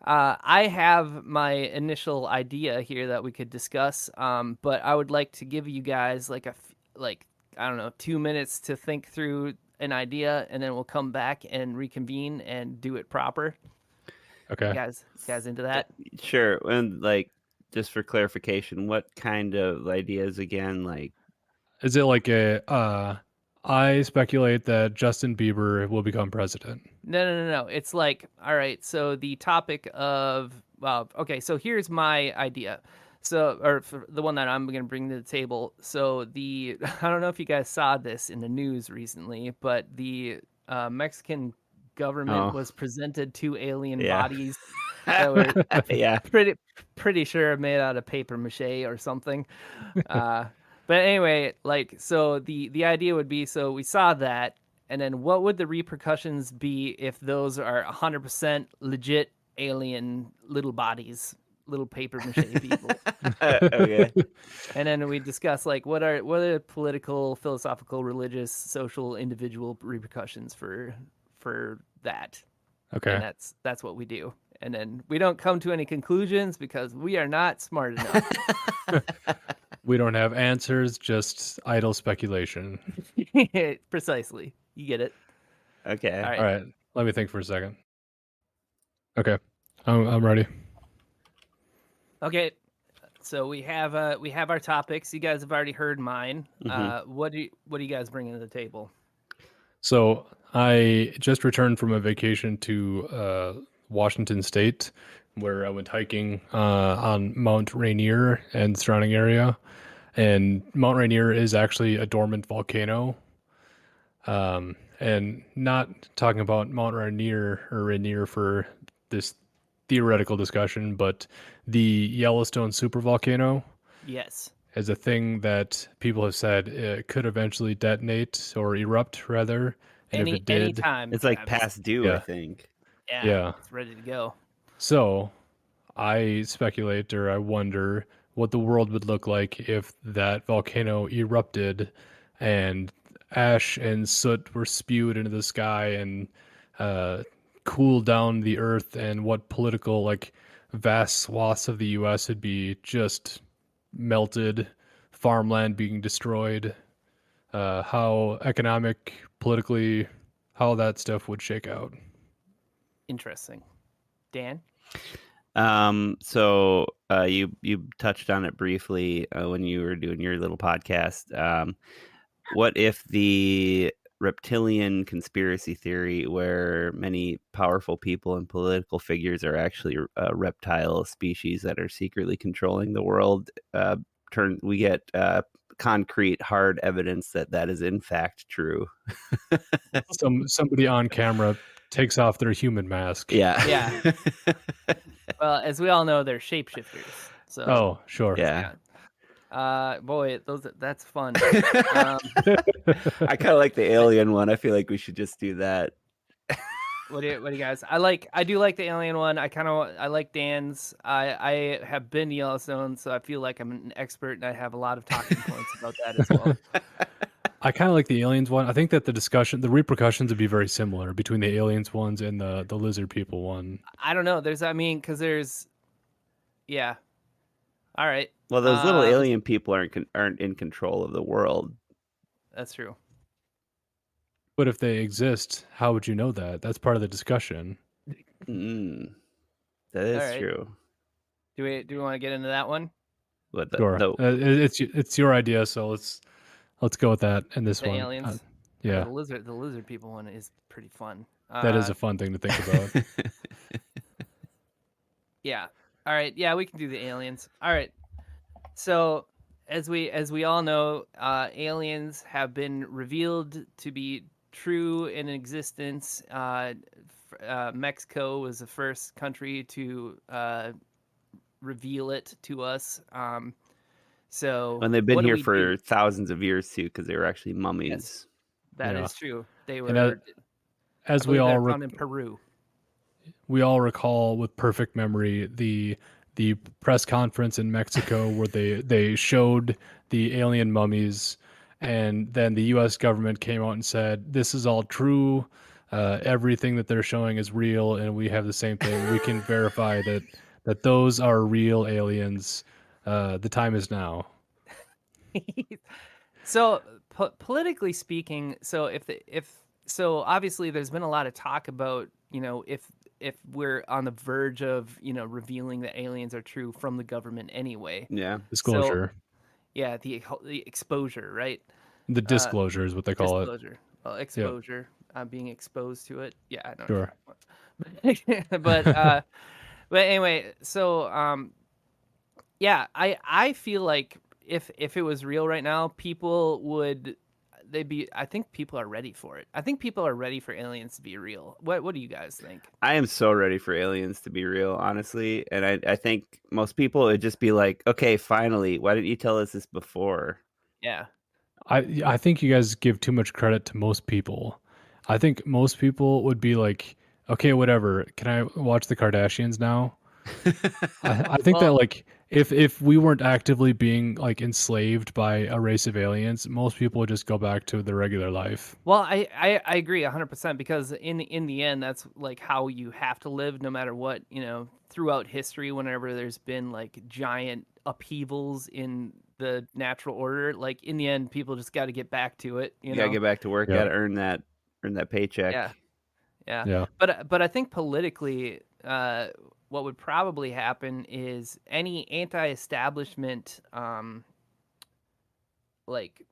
I have my initial idea here that we could discuss, but I would like to give you guys like I don't know, 2 minutes to think through an idea, and then we'll come back and reconvene and do it proper. Okay. You guys into that? Sure. And like, just for clarification, what kind of ideas again? Like, Is it like I speculate that Justin Bieber will become president? No. It's like, all right, so the topic of, well, okay, so here's my idea. So, or for the one that I'm going to bring to the table. So I don't know if you guys saw this in the news recently, but the Mexican government was presented 2 alien bodies that were pretty sure made out of paper mache or something. But anyway, like, so the idea would be, so we saw that, and then what would the repercussions be if those are 100% legit alien little bodies, little paper mache people? Okay. And then we discuss like what are political, philosophical, religious, social, individual repercussions for that. Okay. And that's what we do. And then we don't come to any conclusions because we are not smart enough. We don't have answers, just idle speculation. Precisely. You get it. Okay. All All right. Let me think for a second. Okay. I'm ready. Okay. So we have our topics. You guys have already heard mine. What do you guys bring to the table? So I just returned from a vacation to Washington State, where I went hiking on Mount Rainier and surrounding area. And Mount Rainier is actually a dormant volcano. And not talking about Mount Rainier for this theoretical discussion, but the Yellowstone supervolcano. Yes. Is a thing that people have said it could eventually detonate or erupt, rather. And if it did, anytime, it's like past due, I Yeah. think. Yeah. It's ready to go. So I speculate, or I wonder what the world would look like if that volcano erupted and ash and soot were spewed into the sky and cooled down the earth, and what political, like, vast swaths of the US would be just melted, farmland being destroyed, how economic, politically, how that stuff would shake out. Interesting. Dan? So you touched on it briefly when you were doing your little podcast. What if the reptilian conspiracy theory, where many powerful people and political figures are actually reptile species that are secretly controlling the world, we get concrete, hard evidence that that is in fact true. Somebody on camera takes off their human mask. Yeah. Yeah. Well, as we all know, they're shapeshifters. So Oh, sure. Yeah. boy, that's fun. I kind of like the alien one. I feel like we should just do that. What do you guys? I do like the alien one. I like Dan's. I have been to Yellowstone, so I feel like I'm an expert and I have a lot of talking points about that as well. I kind of like the aliens one. I think that the repercussions would be very similar between the aliens ones and the lizard people one. I don't know. Yeah. All right. Well, those little alien people aren't in control of the world. That's true. But if they exist, how would you know that? That's part of the discussion. That is All right. true. Do we want to get into that one? But Sure. It's your idea, so let's go with that in this The one. aliens. Yeah, The lizard people one is pretty fun. that is a fun thing to think about. Yeah. All right. Yeah, we can do the aliens. All right. So, as we all know, aliens have been revealed to be true in existence. Mexico was the first country to reveal it to us. So, And they've been what do here we for do? thousands of years too, because they were actually mummies. Yes, that Yeah. is true. They And were. as I we believe all they're found in Peru. we all recall with perfect memory the press conference in Mexico where they showed the alien mummies, and then the U.S. government came out and said, "This is all true. Everything that they're showing is real, and we have the same thing. We can verify that those are real aliens. The time is now." So politically speaking, so obviously there's been a lot of talk about, if we're on the verge of, revealing that aliens are true from the government anyway. Yeah. Disclosure. Yeah, the exposure, right? The disclosure is what they call it. Disclosure. Well, exposure. Being exposed to it. Yeah, I know. Sure. But anyway, so yeah, I feel like if it was real right now, I think people are ready for it. I think people are ready for aliens to be real. What do you guys think? I am so ready for aliens to be real, honestly. And I think most people would just be like, okay, finally, why didn't you tell us this before? Yeah. I think you guys give too much credit to most people. I think most people would be like, okay, whatever. Can I watch the Kardashians now? I think that like if we weren't actively being like enslaved by a race of aliens, most people would just go back to their regular life. Well, I agree 100% because in the end, that's like how you have to live no matter what, throughout history, whenever there's been like giant upheavals in the natural order, like in the end, people just got to get back to it. You gotta get back to work. Yep. Gotta earn that paycheck. Yeah. Yeah. But I think politically, what would probably happen is any anti-establishment, like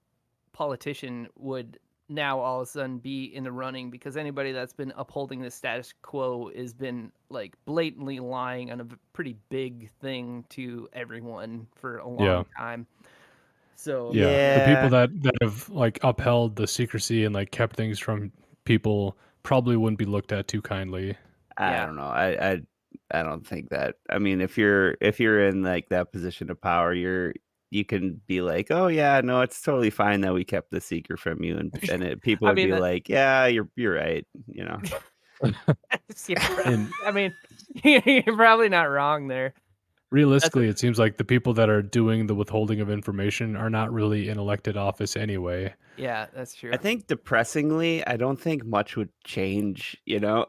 politician would now all of a sudden be in the running because anybody that's been upholding the status quo has been like blatantly lying on a pretty big thing to everyone for a long time. So the people that have like upheld the secrecy and like kept things from people probably wouldn't be looked at too kindly. I don't know. I don't think that. I mean, if you're in like that position of power, you can be like, oh yeah, no, it's totally fine that we kept the secret from you, and people would be like, yeah, you're right, I mean, you're probably not wrong there. Realistically, it seems like the people that are doing the withholding of information are not really in elected office anyway. Yeah, that's true. I think depressingly, I don't think much would change, No,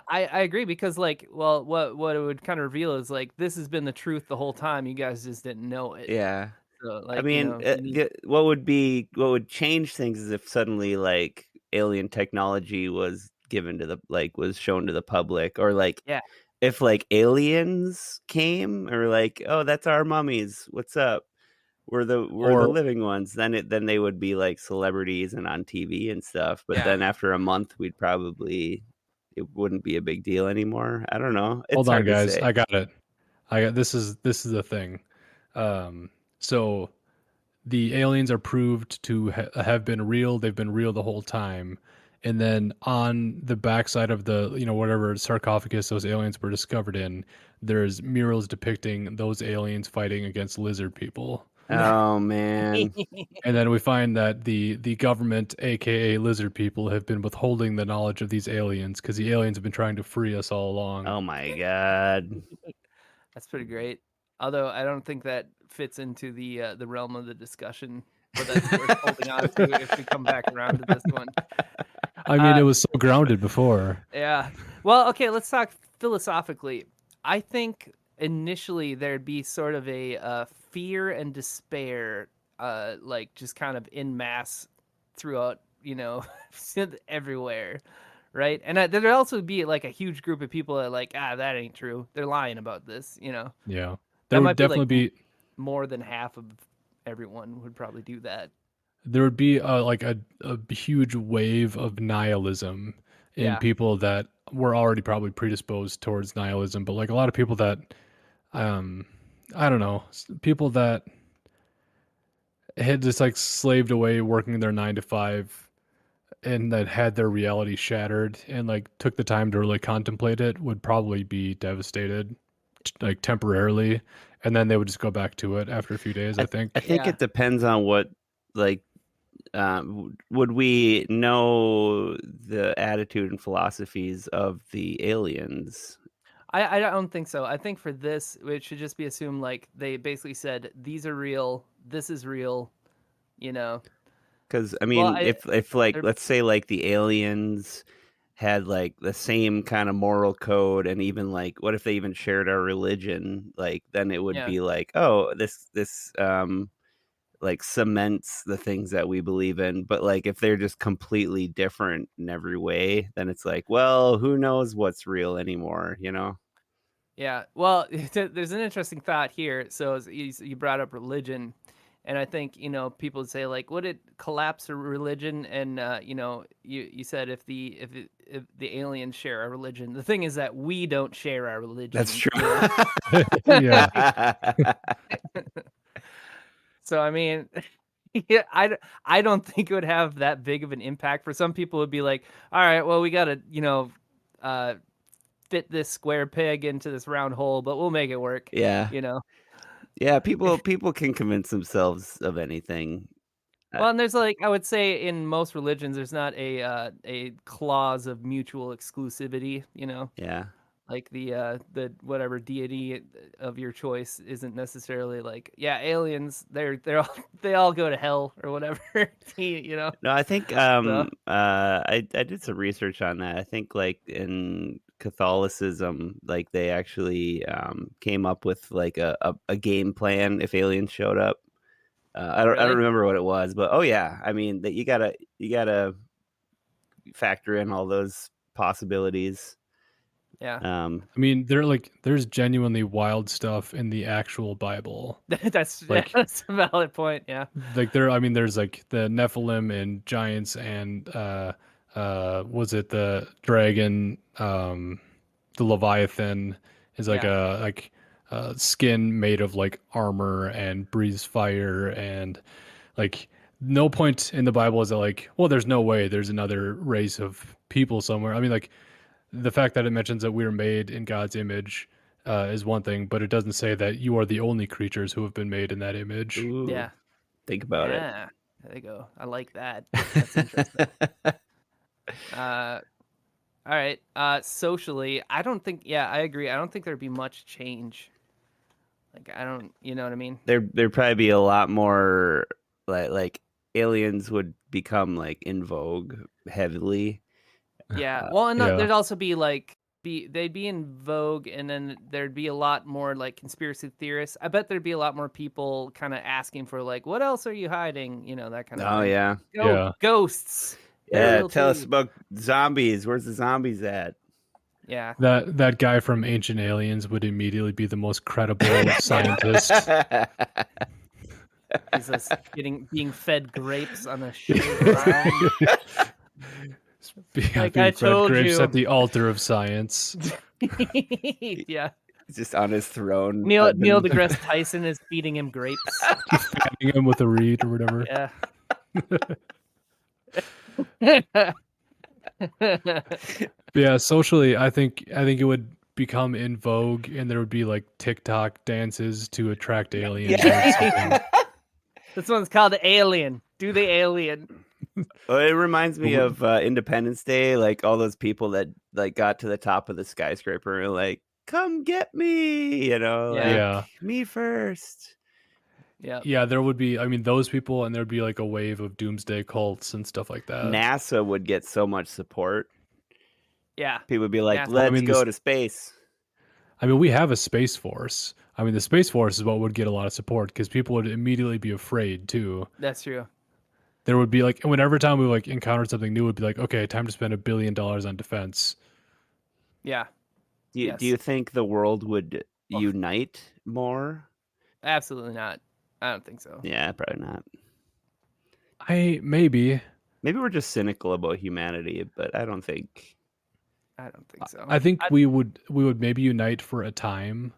I agree because what it would kind of reveal is like this has been the truth the whole time. You guys just didn't know it. Yeah. So, I mean, what would change things is if suddenly like alien technology was was shown to the public, or like if like aliens came or like, oh, that's our mummies. What's up? We're the living ones. Then they would be like celebrities and on TV and stuff. But then after a month, it wouldn't be a big deal anymore. I don't know. It's Hold on, hard to guys. say. I got it. This is the thing. So the aliens are proved to have been real. They've been real the whole time. And then on the backside of the, whatever sarcophagus those aliens were discovered in, there's murals depicting those aliens fighting against lizard people. Oh man. And then we find that the government, aka lizard people, have been withholding the knowledge of these aliens because the aliens have been trying to free us all along. Oh my god. That's pretty great. Although I don't think that fits into the realm of the discussion, but that's worth holding on to if we come back around to this one. I mean, it was so grounded before. Yeah. Well, okay, let's talk philosophically. I think initially there'd be sort of a fear and despair, like just kind of in mass throughout, everywhere, right? And there'd also be like a huge group of people that are like, that ain't true. They're lying about this, Yeah. That There might would be like definitely be more than half of everyone would probably do that. there would be like a huge wave of nihilism in Yeah. people that were already probably predisposed towards nihilism, but like a lot of people that I don't know, people that had just like slaved away working their 9 to 5 and that had their reality shattered and like took the time to really contemplate it would probably be devastated like temporarily, and then they would just go back to it after a few days, I think. I think Yeah. it depends on what, like, would we know the attitude and philosophies of the aliens? I don't think so. I think for this, it should just be assumed like they basically said these are real, this is real, you know. Because I Well, mean, if like they're- let's say like the aliens had like the same kind of moral code, and even like what if they even shared our religion? Like then it would Yeah. be like, oh, this like cements the things that we believe in. But like if they're just completely different in every way, then it's like, well, who knows what's real anymore, you know? Yeah. Well, there's an interesting thought here. So as you brought up religion, and I think people would say like, would it collapse a religion? And you said if the aliens share our religion. The thing is that we don't share our religion. That's true. Yeah. So I mean, yeah, I don't think it would have that big of an impact. For some people, it would be like, all right, well, we got to fit this square peg into this round hole, but we'll make it work. Yeah. Yeah, people can convince themselves of anything. Well, and there's like I would say in most religions, there's not a clause of mutual exclusivity. Yeah. Like the whatever deity of your choice isn't necessarily like aliens. They all go to hell or whatever. No, I think So, I did some research on that. I think like in Catholicism, like they actually came up with like a game plan if aliens showed up. I don't Really? remember what it was, but oh yeah, I mean that you gotta factor in all those possibilities. Yeah. I mean, there's genuinely wild stuff in the actual Bible. that's Like- that's a valid point. Yeah. Like there's like the Nephilim and giants and was it the dragon, the Leviathan is like a skin made of like armor and breathes fire, and like no point in the Bible is it like, well, there's no way there's another race of people somewhere. I mean, like the fact that it mentions that we were made in God's image is one thing, but it doesn't say that you are the only creatures who have been made in that image. Ooh, Yeah. think about it. Yeah. There you go. I like that. That's interesting. All right. Socially, I don't think. Yeah, I agree. I don't think there'd be much change. Like, I don't. You know what I mean? There'd probably be a lot more like aliens would become like in vogue heavily. Yeah. Well, and yeah. there'd also be like they'd be in vogue, and then there'd be a lot more like conspiracy theorists. I bet there'd be a lot more people kind of asking for like, what else are you hiding? That kind of Oh thing. yeah. Yeah. Ghosts. They're Yeah, real tell us too. about zombies. Where's the zombies at? Yeah. That guy from Ancient Aliens would immediately be the most credible scientist. He's just being fed grapes on a sugar ground. Being Like I fed told grapes you. at the altar of science. Yeah. He's just on his throne. Neil deGrasse Tyson is feeding him grapes. Fanning him with a reed or whatever. Yeah. Yeah, socially, I think it would become in vogue, and there would be like TikTok dances to attract aliens. Or something. This one's called Alien. Do the alien. Well, it reminds me of Independence Day, like all those people that like got to the top of the skyscraper and like, come get me, you know, like me first. Yeah, there would be, I mean, those people, and there'd be like a wave of doomsday cults and stuff like that. NASA would get so much support. Yeah. People would be like, let's go to space. I mean, we have a Space Force. I mean, the Space Force is what would get a lot of support because people would immediately be afraid too. That's true. There would be like, whenever time we like encountered something new, it would be like, okay, time to spend $1 billion on defense. Yeah. Do you think the world would unite more? Absolutely not. I don't think so. Yeah, probably not. Maybe we're just cynical about humanity, but I don't think so. I think we would maybe unite for a time,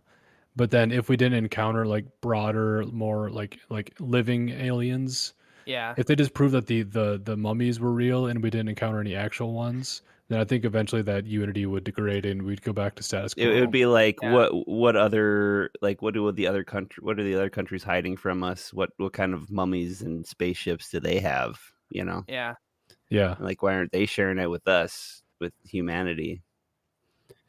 but then if we didn't encounter like broader, more like living aliens, if they just proved that the mummies were real and we didn't encounter any actual ones, then I think eventually that unity would degrade and we'd go back to status quo. It would be like what other, like what are the other countries hiding from us? What kind of mummies and spaceships do they have? You know? Yeah. Like why aren't they sharing it with us, with humanity?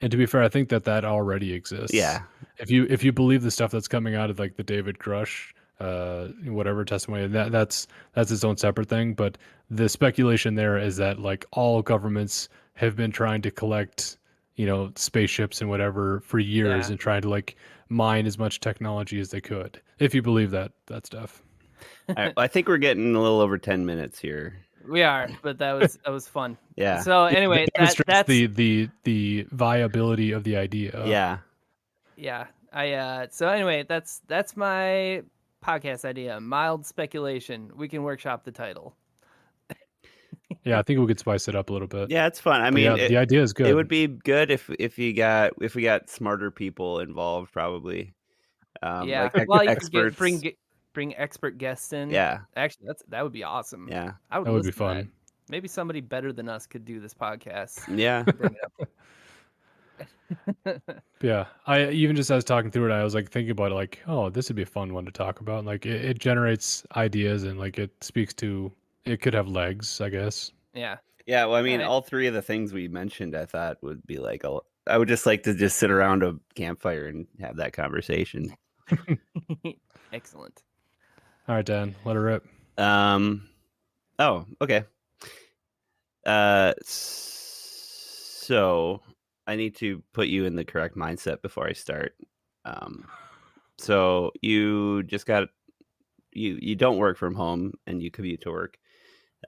And to be fair, I think that already exists. Yeah. If you believe the stuff that's coming out of like the David Grush, whatever testimony, that's its own separate thing. But the speculation there is that like all governments have been trying to collect, spaceships and whatever for years and trying to like mine as much technology as they could. If you believe that stuff. All right, I think we're getting a little over 10 minutes here. We are, but that was fun. Yeah. So anyway, that's the viability of the idea. Yeah. Yeah. So anyway, that's my podcast idea. Mild speculation. We can workshop the title. Yeah, I think we could spice it up a little bit. Yeah, it's fun. I mean, the idea is good. It would be good if we got smarter people involved, probably. Yeah. Like experts. Bring expert guests in. Yeah. Actually, that would be awesome. Yeah. That would be fun. Maybe somebody better than us could do this podcast. Yeah. Bring it up. Yeah. I even just as talking through it, I was like thinking about it, like, oh, this would be a fun one to talk about. Like it generates ideas and like it speaks to, it could have legs, I guess. Yeah. Yeah. Well, I mean, all three of the things we mentioned, I thought would be like, I would just like to just sit around a campfire and have that conversation. Excellent. All right, Dan, let her rip. Oh, okay. So I need to put you in the correct mindset before I start. So you just got, you don't work from home and you commute to work.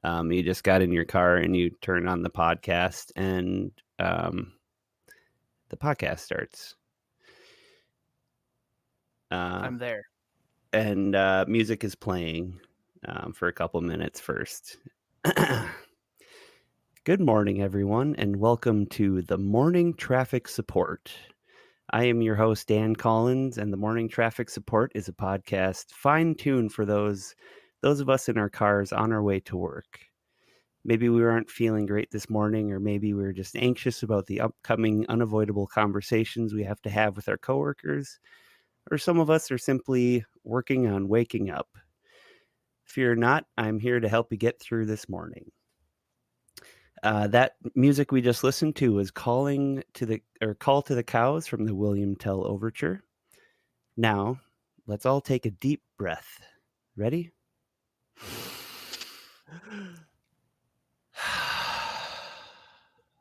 You just got in your car and you turn on the podcast and the podcast starts. I'm there. And music is playing for a couple minutes first. Good morning, everyone, and welcome to the Morning Traffic Support. I am your host, Dan Collins, and the Morning Traffic Support is a podcast fine-tuned for those of us in our cars on our way to work. Maybe we aren't feeling great this morning, or maybe we're just anxious about the upcoming unavoidable conversations we have to have with our coworkers, or some of us are simply working on waking up. Fear not, I'm here to help you get through this morning. That music we just listened to was Call to the Cows from the William Tell Overture. Now, let's all take a deep breath. Ready?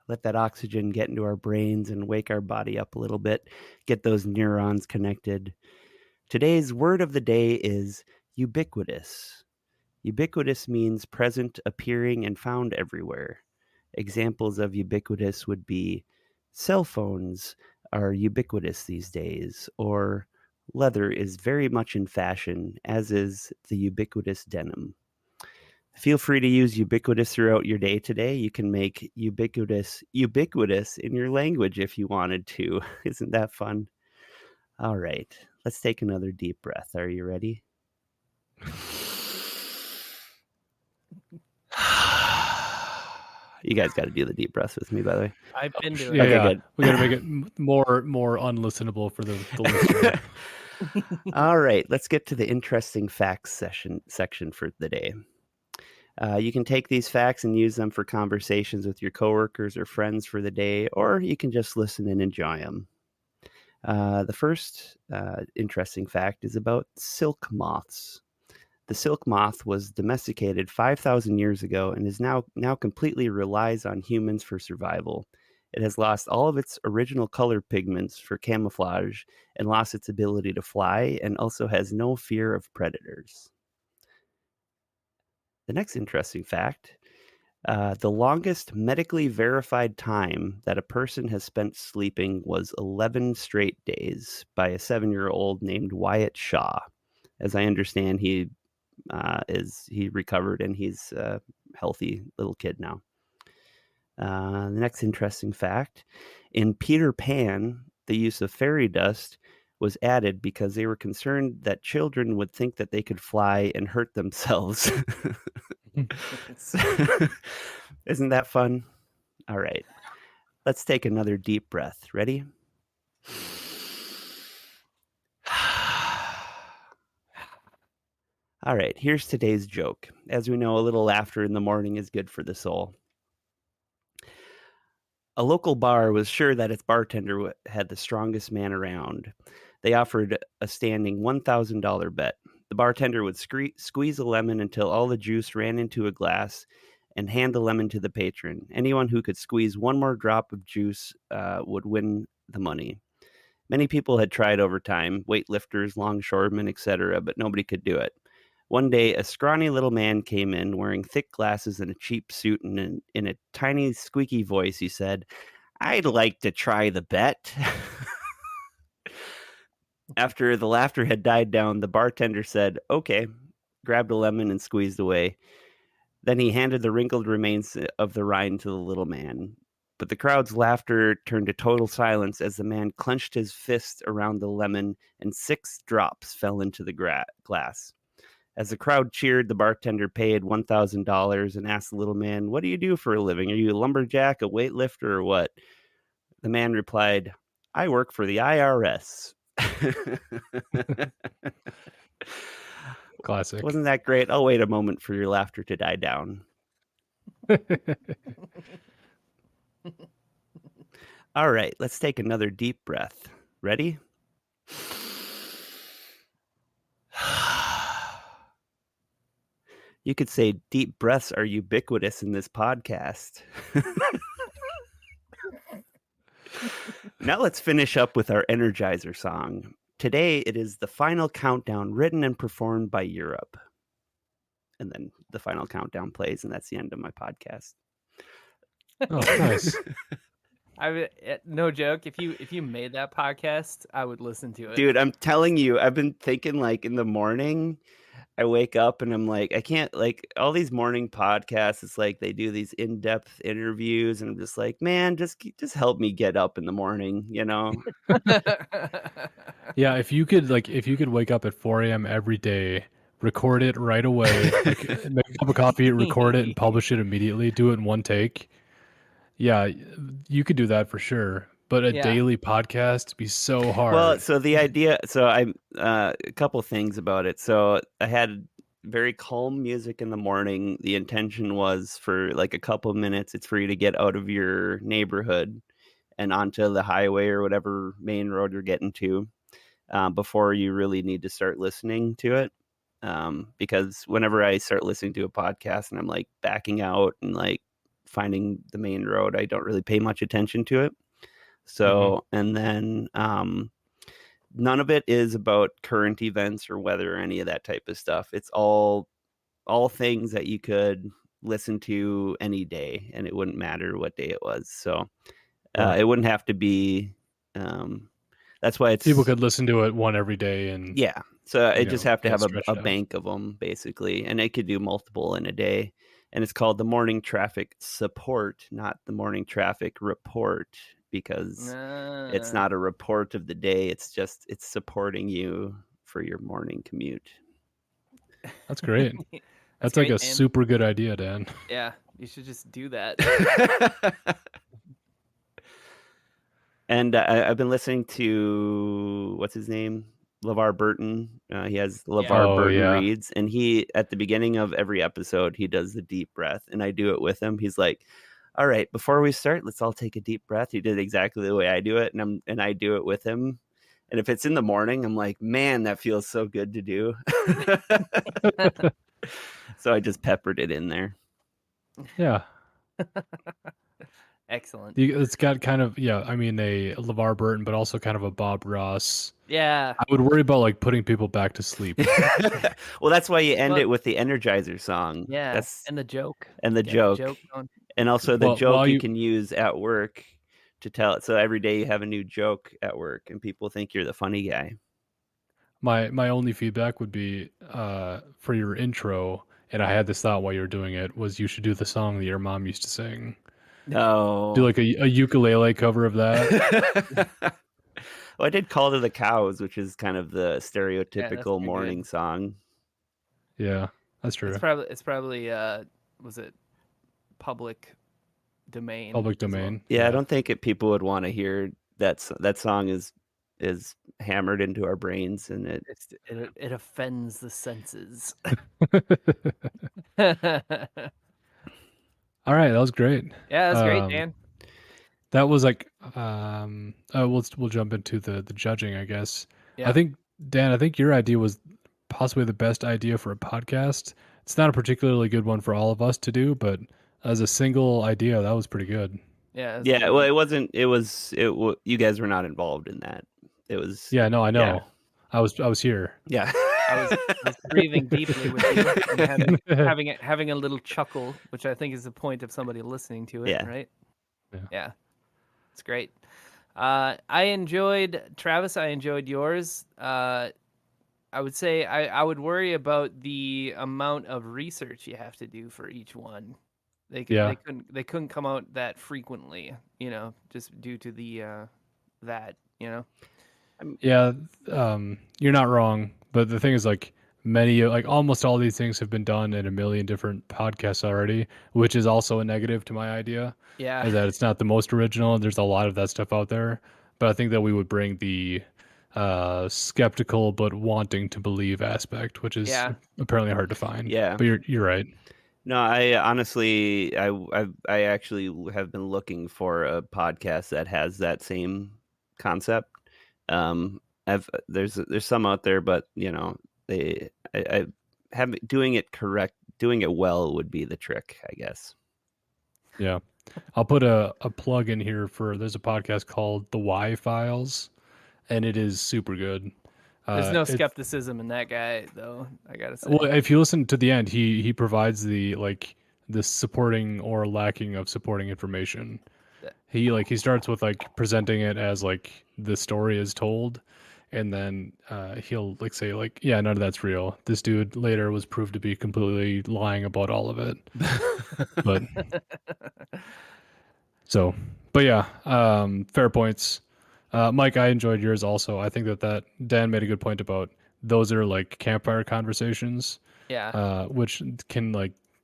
Let that oxygen get into our brains and wake our body up a little bit. Get those neurons connected. Today's word of the day is ubiquitous. Ubiquitous means present, appearing, and found everywhere. Examples of ubiquitous would be cell phones are ubiquitous these days, or leather is very much in fashion, as is the ubiquitous denim. Feel free to use ubiquitous throughout your day today. You can make ubiquitous in your language if you wanted to. Isn't that fun? All right. Let's take another deep breath. Are you ready? You guys got to do the deep breaths with me, by the way. I've been doing Yeah, Okay, yeah. good. We got to make it more unlistenable for the listener. All right, let's get to the interesting facts section for the day. You can take these facts and use them for conversations with your coworkers or friends for the day, or you can just listen and enjoy them. The first interesting fact is about silk moths. The silk moth was domesticated 5,000 years ago and is now completely relies on humans for survival. It has lost all of its original color pigments for camouflage and lost its ability to fly, and also has no fear of predators. The next interesting fact, the longest medically verified time that a person has spent sleeping was 11 straight days by a 7-year-old named Wyatt Shaw. As I understand, he recovered and he's a healthy little kid now. The next interesting fact, in Peter Pan, the use of fairy dust was added because they were concerned that children would think that they could fly and hurt themselves. So, isn't that fun? All right. Let's take another deep breath. Ready? All right, here's today's joke. As we know, a little laughter in the morning is good for the soul. A local bar was sure that its bartender had the strongest man around. They offered a standing $1,000 bet. The bartender would squeeze a lemon until all the juice ran into a glass and hand the lemon to the patron. Anyone who could squeeze one more drop of juice would win the money. Many people had tried over time, weightlifters, longshoremen, etc., but nobody could do it. One day, a scrawny little man came in wearing thick glasses and a cheap suit, and in a tiny, squeaky voice, he said, "I'd like to try the bet." After the laughter had died down, the bartender said, "Okay," grabbed a lemon and squeezed away. Then he handed the wrinkled remains of the rind to the little man. But the crowd's laughter turned to total silence as the man clenched his fist around the lemon and 6 drops fell into the glass. As the crowd cheered, the bartender paid $1,000 and asked the little man, "What do you do for a living? Are you a lumberjack, a weightlifter, or what?" The man replied, "I work for the IRS." Classic. Wasn't that great? I'll wait a moment for your laughter to die down. All right, let's take another deep breath. Ready? You could say deep breaths are ubiquitous in this podcast. Now let's finish up with our Energizer song. Today it is the final countdown written and performed by Europe. And then the final countdown plays, and that's the end of my podcast. Oh, nice. No joke. If you made that podcast, I would listen to it. Dude, I'm telling you, I've been thinking, like, in the morning, I wake up and I'm like, I can't, like, all these morning podcasts, it's like they do these in-depth interviews, and I'm just like, man, just help me get up in the morning, you know? Yeah, if you could wake up at 4 a.m. every day, record it right away, like make a cup of coffee, record it, and publish it immediately, do it in one take. Yeah, you could do that for sure. But a Yeah. daily podcast would be so hard. Well, so the idea, so a couple things about it. So I had very calm music in the morning. The intention was for like a couple minutes, it's for you to get out of your neighborhood and onto the highway or whatever main road you're getting to before you really need to start listening to it. Because whenever I start listening to a podcast and I'm like backing out and like finding the main road, I don't really pay much attention to it. So, and then none of it is about current events or weather or any of that type of stuff. It's all things that you could listen to any day, and it wouldn't matter what day it was. So it wouldn't have to be. That's why it's people could listen to it one every day, and yeah. So I just have to have stretched a out. bank of them basically, and I could do multiple in a day. And it's called the Morning Traffic Support, not the Morning Traffic Report, because it's Uh, not a report of the day. It's supporting you for your morning commute. That's great. That's That's like great, a Dan. super good idea, Dan. Yeah, you should just do that. And I've been listening to what's his name, LeVar Burton. He has Yeah. LeVar Oh Burton yeah. reads, and he at the beginning of every episode he does the deep breath, and I do it with him. He's like, "All right, before we start, let's all take a deep breath." He did exactly the way I do it, and I do it with him. And if it's in the morning, I'm like, "Man, that feels so good to do." So I just peppered it in there. Yeah. Excellent. It's got kind of I mean a LeVar Burton, but also kind of a Bob Ross. Yeah. I would worry about like putting people back to sleep. Well, that's why you end Well, it with the Energizer song. yeah, That's and the joke. and the Get the joke. joke going. And also the Well, joke while you you can use at work to tell it. So every day you have a new joke at work and people think you're the funny guy. my only feedback would be for your intro, and I had this thought while you were doing it, was you should do the song that your mom used to sing. Do No. like a ukulele cover of that. Well, I did Call to the Cows, which is kind of the Yeah, that's stereotypical pretty morning good. song. Yeah, that's true. It's probably was it public domain Public as well? domain. Yeah, I Yeah. don't think people would want to hear that song is hammered into our brains, and It offends the senses. All right, that was great. Yeah, that's great, Dan. That was like we'll jump into the judging, I guess. I Yeah. think Dan, I think your idea was possibly the best idea for a podcast. It's not a particularly good one for all of us to do, but as a single idea, that was pretty good. Yeah, that's a yeah. good Well, one. it wasn't. You guys were not involved in that. It was. Yeah, no, I Yeah. know. I was here. Yeah. I was breathing deeply with you and having a little chuckle, which I think is the point of somebody listening to it, Yeah. right? Yeah. Yeah. It's great. I enjoyed Travis, I enjoyed yours. I would say I would worry about the amount of research you have to do for each one. Yeah. They couldn't come out that frequently, just due to the that, Yeah, you're not wrong, but the thing is, like like almost all these things have been done in a million different podcasts already, which is also a negative to my idea, Yeah. is that it's not the most original. There's a lot of that stuff out there, but I think that we would bring the skeptical but wanting to believe aspect, which is Yeah. apparently hard to find. Yeah. But you're right. No, I honestly, I actually have been looking for a podcast that has that same concept. There's some out there, but I have doing it well would be the trick, I guess. Yeah. I'll put a plug in here there's a podcast called The Y Files, and it is super good. There's no It's skepticism in that guy, though. I gotta say. well, if you listen to the end, he provides the supporting or lacking of supporting information. He starts with like presenting it as like the story is told, and then he'll like say like, yeah, none of that's real. This dude later was proved to be completely lying about all of it. But but yeah, fair points. Mike, I enjoyed yours also. I think that Dan made a good point about those are like campfire conversations, Yeah. which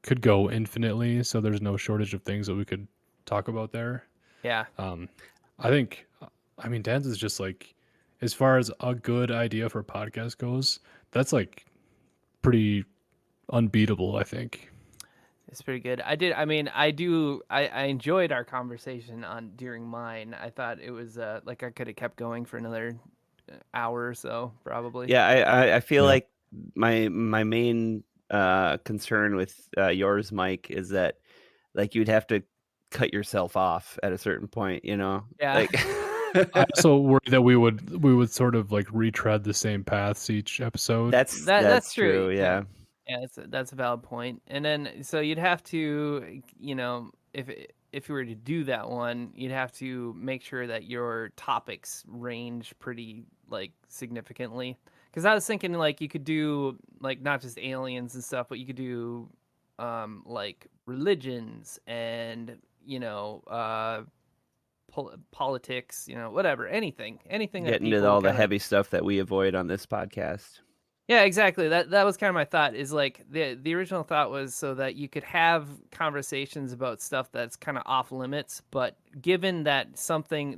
could go infinitely. So there's no shortage of things that we could talk about there. Yeah. I mean, Dan's is just like, as far as a good idea for a podcast goes, that's like pretty unbeatable, I think. It's pretty good. I enjoyed our conversation during mine. I thought it was like I could have kept going for another hour or so, probably. Yeah, I feel Yeah. like my main concern with yours, Mike, is that like you'd have to cut yourself off at a certain point, Yeah. Like I also worry that we would sort of like retread the same paths each episode. that's true, yeah. Yeah, that's a valid point. And then so you'd have to, if you were to do that one, you'd have to make sure that your topics range pretty like significantly. Because I was thinking like you could do like not just aliens and stuff, but you could do like religions and politics, whatever, anything that Get into people all the kind of. heavy stuff that we avoid on this podcast. Yeah, exactly. That was kind of my thought. Is like the original thought was so that you could have conversations about stuff that's kind of off limits, but given that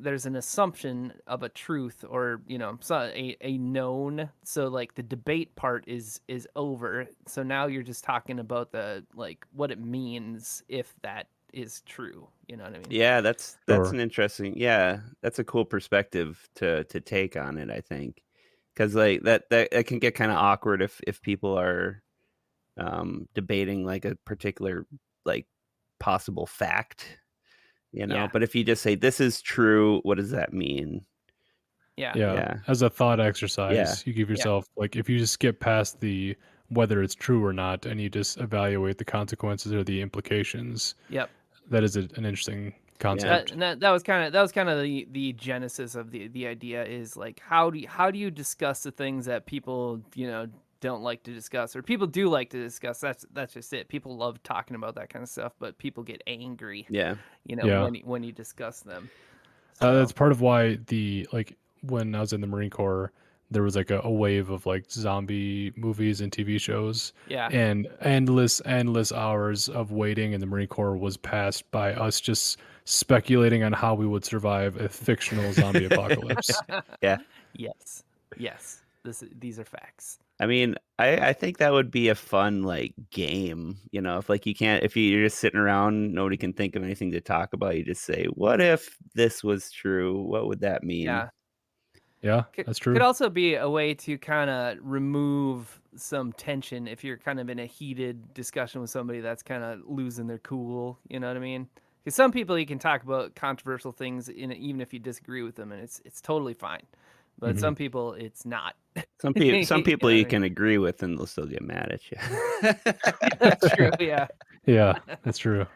there's an assumption of a truth or a known, so like the debate part is over. So now you're just talking about the like what it means if that is true. You know what I mean? Yeah, that's Sure. an interesting. Yeah, that's a cool perspective to take on it, I think. Cuz like that it can get kind of awkward if people are debating like a particular like possible fact, Yeah. but if you just say this is true, what does that mean? Yeah. Yeah. Yeah. As a thought Yeah. exercise, you give Yeah. yourself, like, if you just skip past the whether it's true or not and you just evaluate the consequences or the implications, Yep. that is an interesting Yeah. concept. That was kind of the genesis of the idea is like how do you discuss the things that people don't like to discuss, or people do like to discuss. That's just it. People love talking about that kind of stuff, but people get angry Yeah. Yeah. when you discuss them. That's So part of why when I was in the Marine Corps, there was like a wave of like zombie movies and TV shows, yeah. and endless hours of waiting in the Marine Corps was passed by us just speculating on how we would survive a fictional zombie apocalypse. Yeah. Yes, these are facts. I mean, I think that would be a fun like game, if like if you're just sitting around, nobody can think of anything to talk about, you just say, "What if this was true? What would that mean?" Yeah. Yeah, Could, that's could true. also be a way to kind of remove some tension if you're kind of in a heated discussion with somebody that's kind of losing their cool. You know what I mean? Because some people you can talk about controversial things even if you disagree with them, and it's totally fine. But Mhm. some people it's not. Some You people know what you I mean? can agree with and they'll still get mad at you. That's true. Yeah. Yeah, that's true.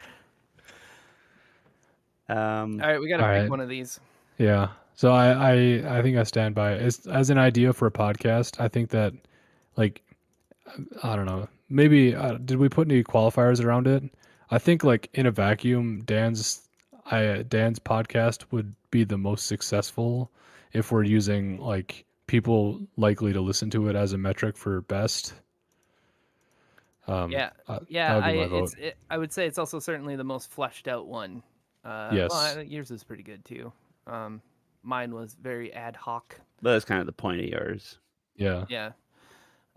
All right, we got to All pick right. one of these. Yeah. So I think I stand by it. As an idea for a podcast. I think that, like, I don't know. Maybe did we put any qualifiers around it? I think like in a vacuum, Dan's podcast would be the most successful if we're using like people likely to listen to it as a metric for best. Yeah, That yeah. would be my vote. I would say it's also certainly the most fleshed out one. Yes. Yours is pretty good too. Mine was very ad hoc. But that's kind of the point of yours. Yeah. Yeah.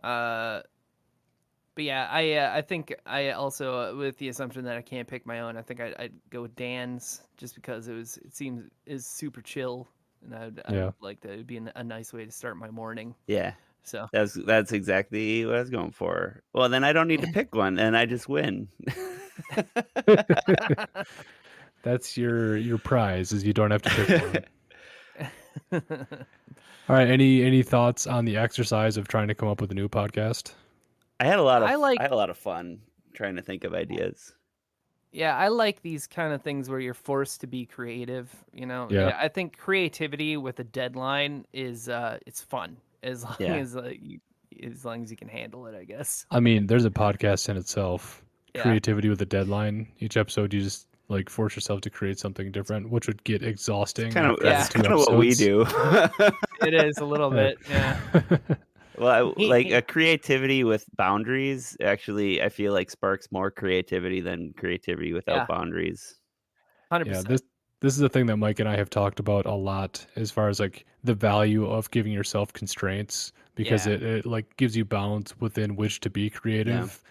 But yeah, I think I also with the assumption that I can't pick my own, I think I'd go with Dan's just because it seems is super chill, and I'd like that. It'd be a nice way to start my morning. Yeah. So That's exactly what I was going for. Well, then I don't need to pick one and I just win. That's your prize is you don't have to pick one. All right. Any thoughts on the exercise of trying to come up with a new podcast? I had a lot I like of fun trying to think of ideas. Yeah, I like these kind of things where you're forced to be creative. Yeah. I think creativity with a deadline is it's fun as long Yeah. as long as you can handle it, I guess. I mean, there's a podcast in itself. Yeah. Creativity with a deadline. Each episode, you just like force yourself to create something different, which would get exhausting. That's after kind of 2 what we episodes. do. It is a little bit. Yeah. Well, like a creativity with boundaries, actually, I feel like sparks more creativity than creativity without Yeah. boundaries. 100%. Yeah, this is a thing that Mike and I have talked about a lot as far as like the value of giving yourself constraints because Yeah. it like gives you bounds within which to be creative.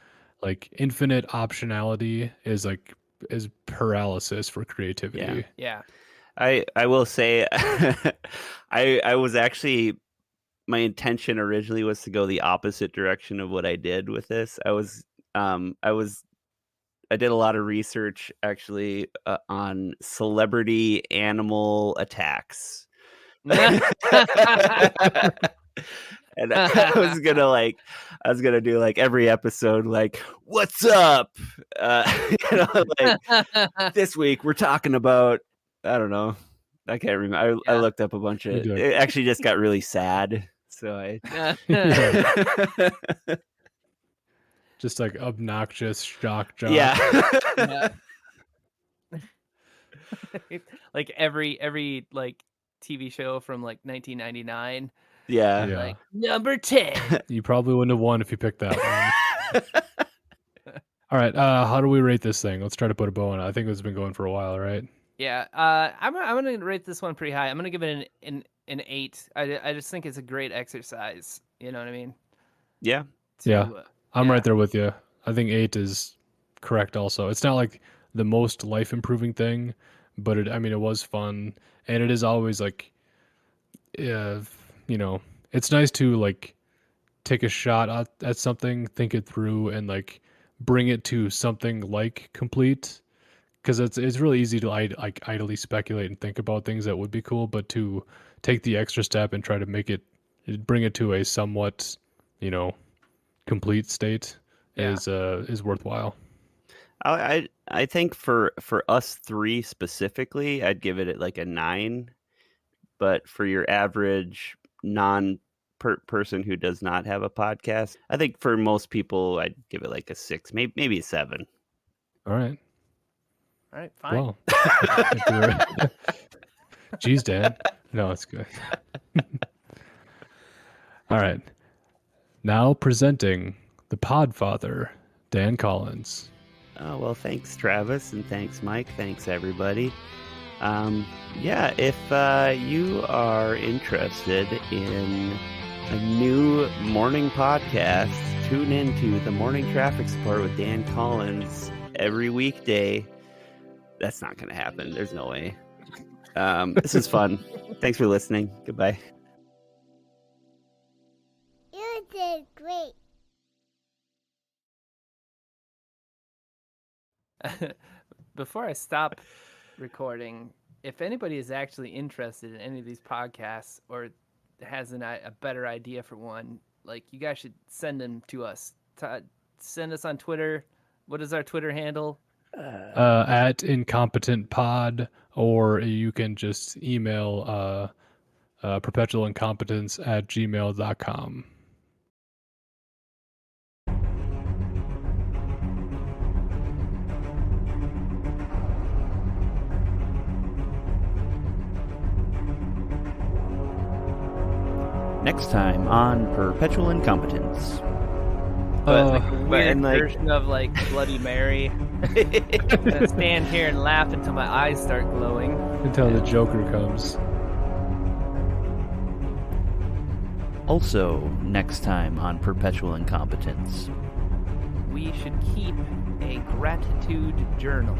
Like infinite optionality is paralysis for creativity. Yeah. I will say I was actually, my intention originally was to go the opposite direction of what I did with this. I did a lot of research actually on celebrity animal attacks. And I was gonna do like every episode, like, what's up? Like this week we're talking about, I don't know. I can't remember. I Yeah. looked up a bunch of, Maybe like- it actually just got really sad. So I, Just like obnoxious shock jock. yeah. Yeah. Like every like TV show from like 1999. Yeah. Yeah. Like number 10. You probably wouldn't have won if you picked that one. All right. How do we rate this thing? Let's try to put a bow on it. I think this has been going for a while, right? Yeah. I'm gonna rate this one pretty high. I'm gonna give it an 8. I just think it's a great exercise. You know what I mean? Yeah. Yeah. I'm yeah. right there with you. I think 8 is correct also. It's not like the most life improving thing, but it was fun, and it is always like it's nice to like take a shot at something, think it through, and like bring it to something like complete. Because it's really easy to like idly speculate and think about things that would be cool, but to take the extra step and try to bring it to a somewhat, complete state is worthwhile. I think for us 3 specifically, I'd give it like a 9. But for your average person who does not have a podcast, I think for most people, I'd give it like a 6, maybe a 7. All right. Fine. Well, geez, Dan. No, it's good. All right. Now presenting the Podfather, Dan Collins. Oh, well, thanks, Travis, and thanks, Mike. Thanks, everybody. If you are interested in a new morning podcast, tune into the Morning Traffic Support with Dan Collins every weekday. That's not going to happen. There's no way. This is fun. Thanks for listening. Goodbye. You did great. Before I stop recording, if anybody is actually interested in any of these podcasts or has a better idea for one, like, you guys should send them to us. Send us on Twitter. What is our Twitter handle? At Incompetent Pod, or you can just email Perpetual Incompetence at gmail.com. Next time on Perpetual Incompetence. But like a weird version of like Bloody Mary. I'm gonna stand here and laugh until my eyes start glowing. Until the Joker comes. Also, next time on Perpetual Incompetence. We should keep a gratitude journal.